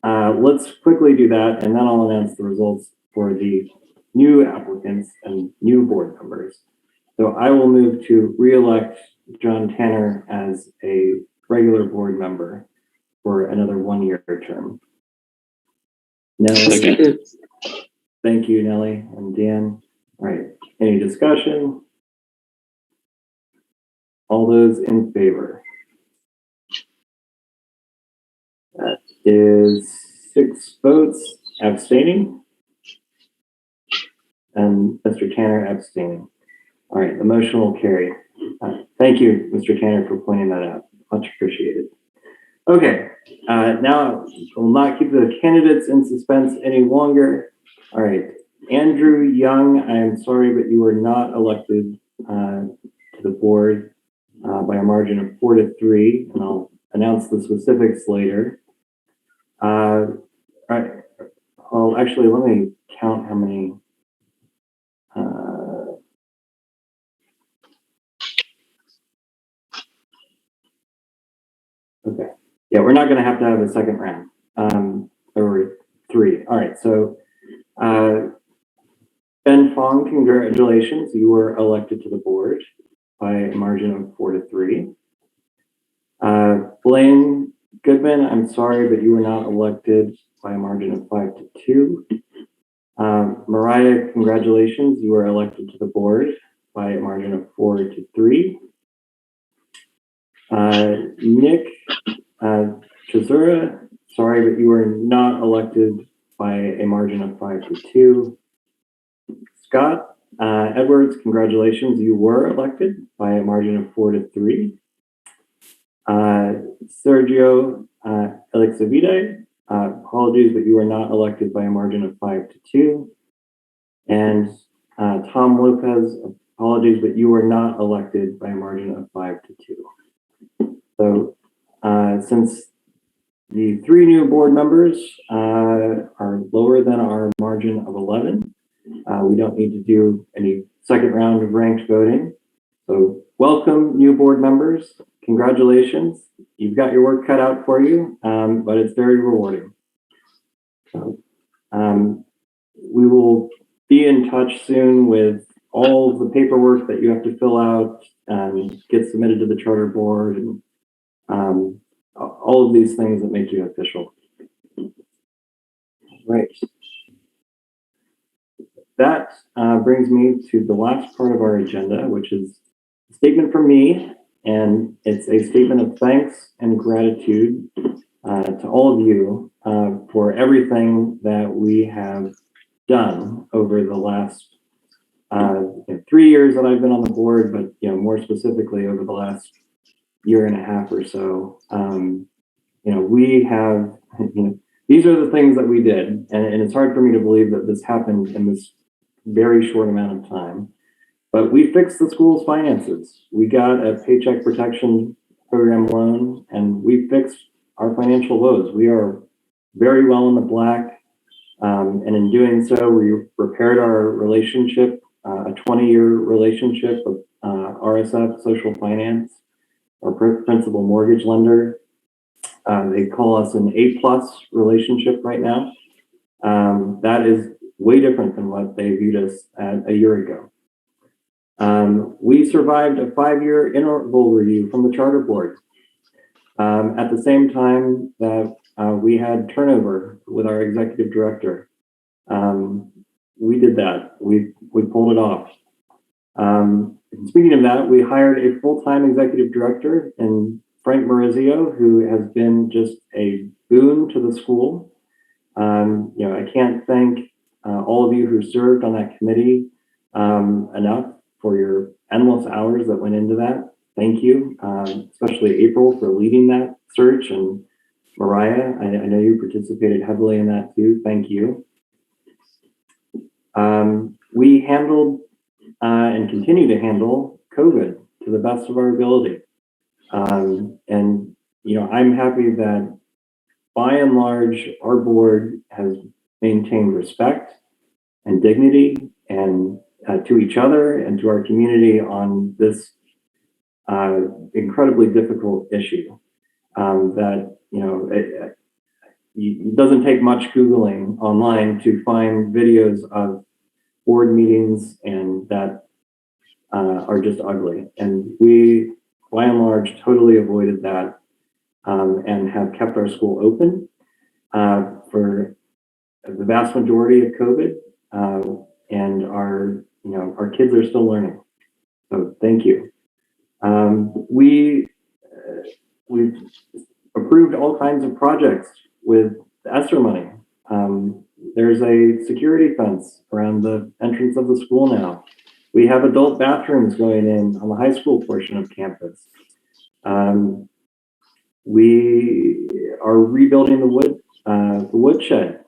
let's quickly do that and then I'll announce the results for the new applicants and new board members. So I will move to re-elect John Tanner as a regular board member for another 1 year term. Nellie, thank you, Nellie and Dan. All right, any discussion? All those in favor? That is 6 votes abstaining and Mr. Tanner abstaining. All right, the motion will carry. Thank you, Mr. Tanner, for pointing that out. Much appreciated. Okay, now we'll not keep the candidates in suspense any longer. All right, Andrew Young, I am sorry, but you were not elected to the board by a margin of 4-3, and I'll announce the specifics later. All right, well, actually, let me count how many. Okay. Yeah, we're not going to have a second round. There were 3. All right. So Ben Tong, congratulations. You were elected to the board by a margin of 4-3. Blaine Goodman, I'm sorry, but you were not elected by a margin of 5-2. Mariah, congratulations. You were elected to the board by a margin of 4-3. Nick Chizura, sorry, but you were not elected by a margin of 5-2. Scott Edwards, congratulations. You were elected by a margin of 4-3. Sergio Elixavide, apologies, but you are not elected by a margin of 5-2. And Tom Lopez, apologies, but you were not elected by a margin of 5-2. So since the 3 new board members are lower than our margin of 11, we don't need to do any second round of ranked voting. So welcome, new board members. Congratulations. You've got your work cut out for you, but it's very rewarding. So we will be in touch soon with all of the paperwork that you have to fill out and get submitted to the charter board, and all of these things that make you official. Right. That brings me to the last part of our agenda, which is a statement from me, and it's a statement of thanks and gratitude to all of you for everything that we have done over the last 3 years that I've been on the board, but more specifically over the last year and a half or so. We have, these are the things that we did, and it's hard for me to believe that this happened in this very short amount of time. But we fixed the school's finances. We got a Paycheck Protection Program loan, and we fixed our financial woes. We are very well in the black, and in doing so, we repaired our relationship, a 20-year relationship with RSF Social Finance, our principal mortgage lender. They call us an A+ relationship right now. That is way different than what they viewed us at a year ago. We survived a 5-year interval review from the charter board. At the same time that we had turnover with our executive director. We did that. We pulled it off. Speaking of that, we hired a full-time executive director in Frank Marizio, who has been just a boon to the school. I can't thank all of you who served on that committee enough for your endless hours that went into that. Thank you, especially April for leading that search, and Mariah, I know you participated heavily in that too. Thank you. We handled and continue to handle COVID to the best of our ability. I'm happy that by and large, our board has maintained respect and dignity and to each other and to our community on this incredibly difficult issue. It doesn't take much Googling online to find videos of board meetings and that are just ugly. And we, by and large, totally avoided that and have kept our school open for the vast majority of COVID. And our kids are still learning. So thank you. We've approved all kinds of projects with the ESSER money. There's a security fence around the entrance of the school now. We have adult bathrooms going in on the high school portion of campus. We are rebuilding the woodshed.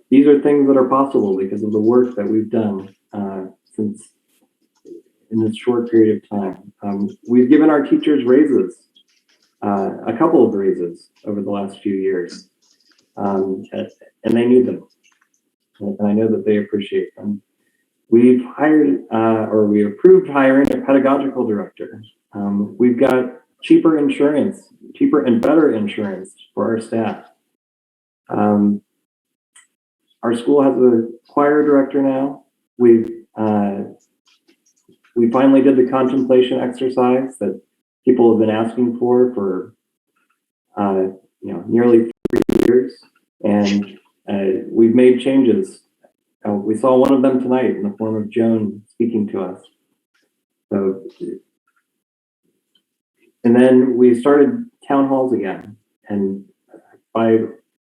These are things that are possible because of the work that we've done since in this short period of time. We've given our teachers raises, a couple of raises over the last few years, and they need them. And I know that they appreciate them. We've hired, or we approved hiring a pedagogical director. We've got cheaper and better insurance for our staff. Our school has a choir director now. we finally did the contemplation exercise that people have been asking for nearly 3 years, and we've made changes. We saw one of them tonight in the form of Joan speaking to us. So, and then we started town halls again, and by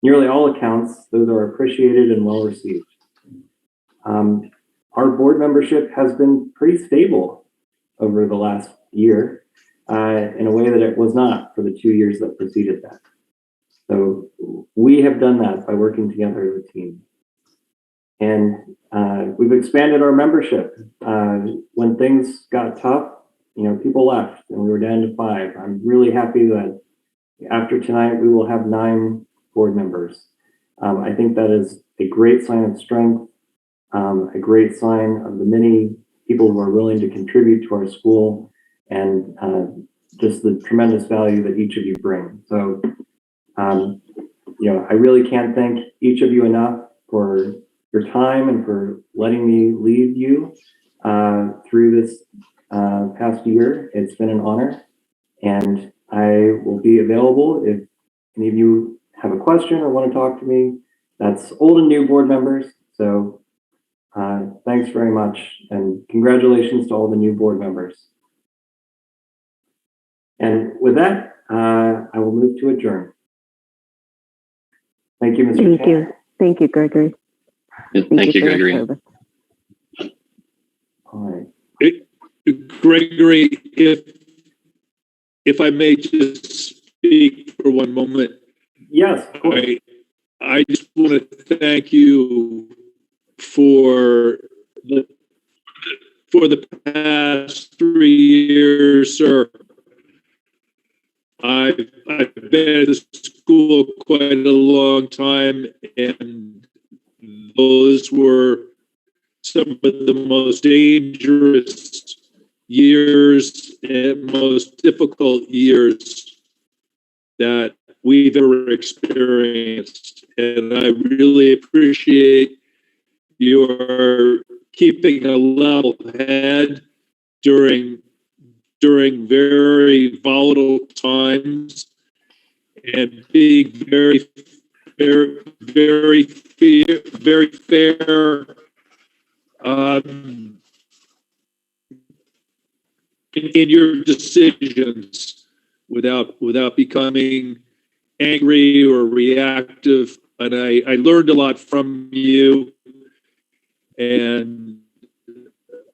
nearly all accounts, those are appreciated and well received. Our board membership has been pretty stable over the last year in a way that it was not for the 2 years that preceded that. So we have done that by working together as a team. And we've expanded our membership. When things got tough, people left and we were down to 5. I'm really happy that after tonight, we will have 9 board members. I think that is a great sign of strength, a great sign of the many people who are willing to contribute to our school, and just the tremendous value that each of you bring. So, I really can't thank each of you enough for your time and for letting me lead you through this past year. It's been an honor, and I will be available if any of you have a question or want to talk to me. That's old and new board members. So thanks very much, and congratulations to all the new board members. And with that, I will move to adjourn. Thank you, Mr. Thank you. Thank you, Gregory. Thank you, for your Gregory. service. All right. Gregory, if I may just speak for one moment. Yes, of course. I just want to thank you for the past 3 years, sir. I've been at the school quite a long time, and those were some of the most dangerous years and most difficult years that we've ever experienced. And I really appreciate your keeping a level head during very volatile times, and being very fair in your decisions without becoming angry or reactive. And I learned a lot from you, and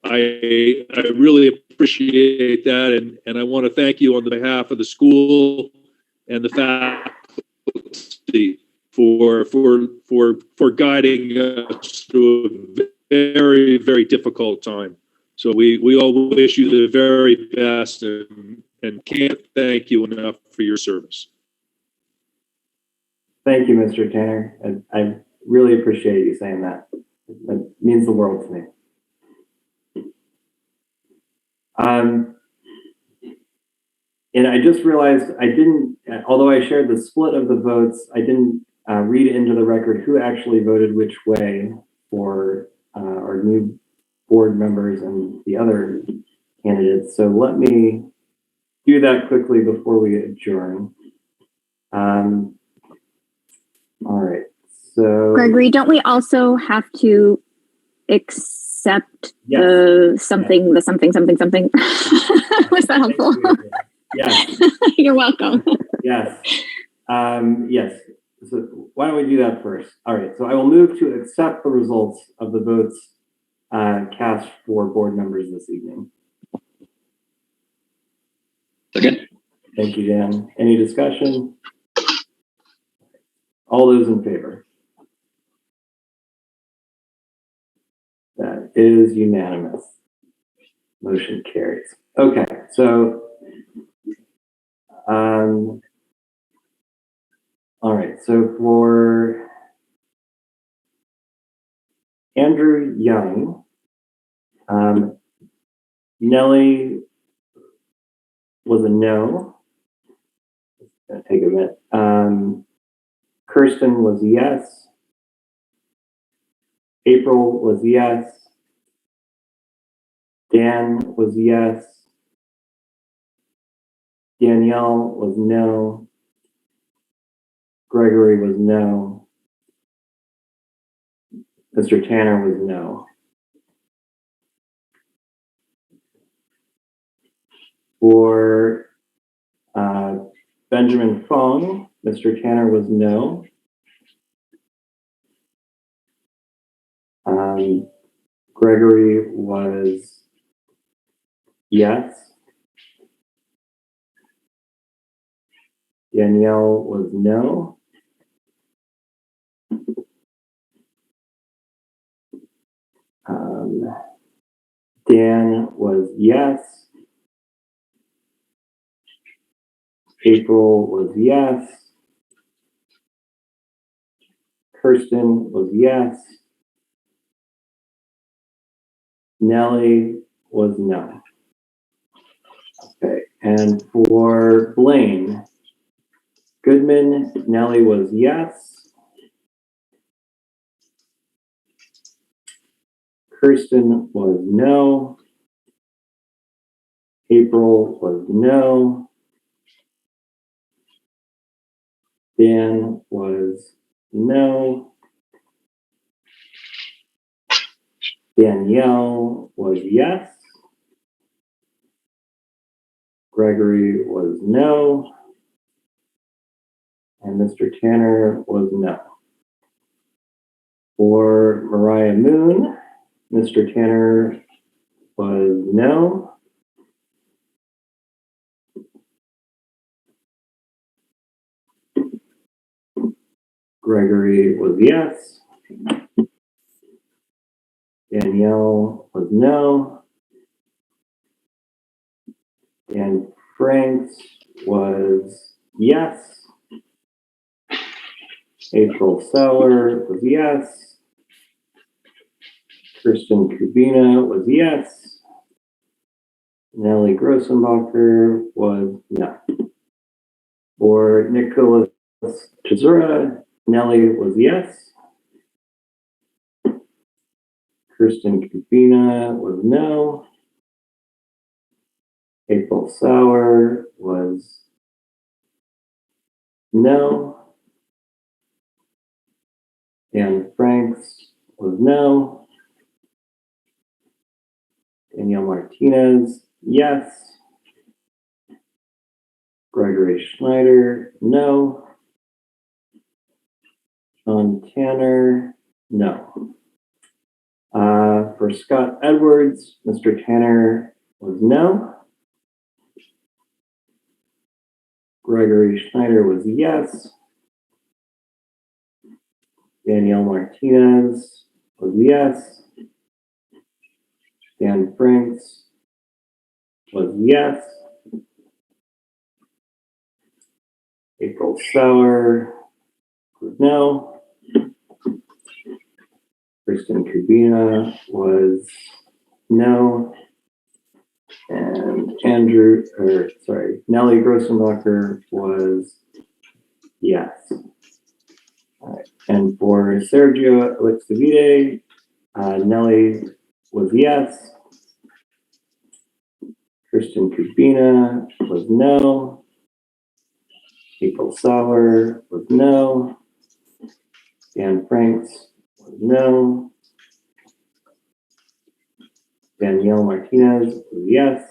I really appreciate that, and I want to thank you on the behalf of the school and the faculty for guiding us through a very, very difficult time. So we all wish you the very best, and can't thank you enough for your service. Thank you, Mr. Tanner. And I really appreciate you saying that. It means the world to me. And I just realized although I shared the split of the votes, I didn't read into the record who actually voted which way for our new board members and the other candidates. So let me do that quickly before we adjourn. All right. So Gregory, don't we also have to accept the something? Was that helpful? Yes. You're welcome. Yes. Yes. So why don't we do that first? All right. So I will move to accept the results of the votes cast for board members this evening. Okay. Thank you, Dan. Any discussion? All those in favor? That is unanimous. Motion carries. Okay, so all right, so for Andrew Young, Nellie was a no. It's gonna take a minute. Kirsten was yes. April was yes. Dan was yes. Danielle was no. Gregory was no. Mr. Tanner was no. For Benjamin Fong, Mr. Tanner was no. Gregory was yes. Danielle was no. Dan was yes. April was yes. Kirsten was yes. Nellie was no. Okay, and for Blaine Goodman, Nellie was yes. Kirsten was no. April was no. Dan was no. Danielle was yes. Gregory was no. And Mr. Tanner was no. For Mariah Moon, Mr. Tanner was no. Gregory was yes. Danielle was no. Dan Franks was yes. April Sauer was yes. Kirsten Kubina was yes. Nellie Grossenbacher was no. For Nicholas Chizura, Nellie was yes. Kirsten Kubina was no. April Sauer was no. Dan Franks was no. Danielle Martinez, yes. Gregory Schneider, no. Sean Tanner, no. For Scott Edwards, Mr. Tanner was no. Gregory Schneider was yes. Danielle Martinez was yes. Dan Franks was yes. April Sauer was no. Kristen Kubina was no. And Nellie Grossenbacher was yes. All right. And for Sergio Alexavide, Nellie was yes. Kristen Kubina was no. April Sauer was no. Dan Franks was no. Danielle Martinez was yes.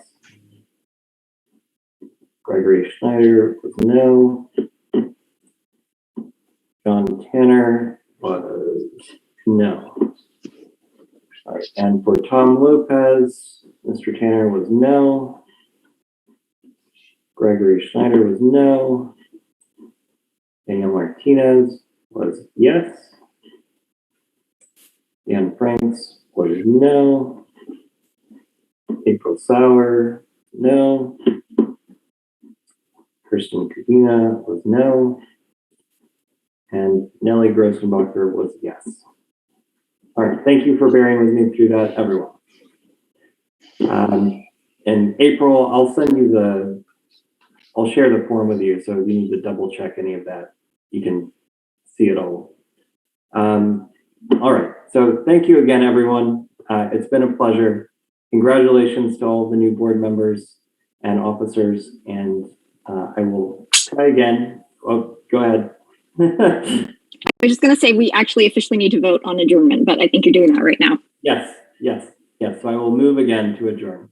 Gregory Schneider was no. John Tanner was no. All right, and for Tom Lopez, Mr. Tanner was no. Gregory Schneider was no. Danielle Martinez was yes. Dan Franks was no. April Sauer, no. Kristen Kubina was no. And Nellie Grossenbacher was yes. All right, thank you for bearing with me through that, everyone. And April, I'll send you I'll share the form with you, so if you need to double check any of that, you can see it all. All right, so thank you again, everyone. It's been a pleasure. congratulations to all the new board members and officers. And I will try again. Oh, go ahead. I was just going to say we actually officially need to vote on adjournment, but I think you're doing that right now. Yes. So I will move again to adjourn.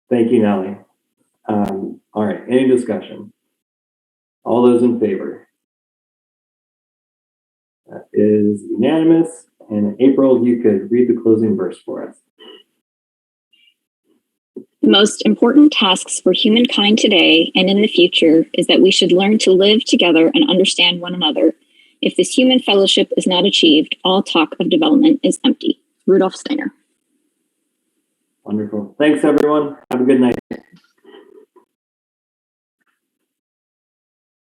Thank you, Nellie. All right, any discussion? All those in favor? That is unanimous. And April, you could read the closing verse for us. The most important tasks for humankind today and in the future is that we should learn to live together and understand one another. If this human fellowship is not achieved, all talk of development is empty. Rudolf Steiner. Wonderful. Thanks, everyone. Have a good night.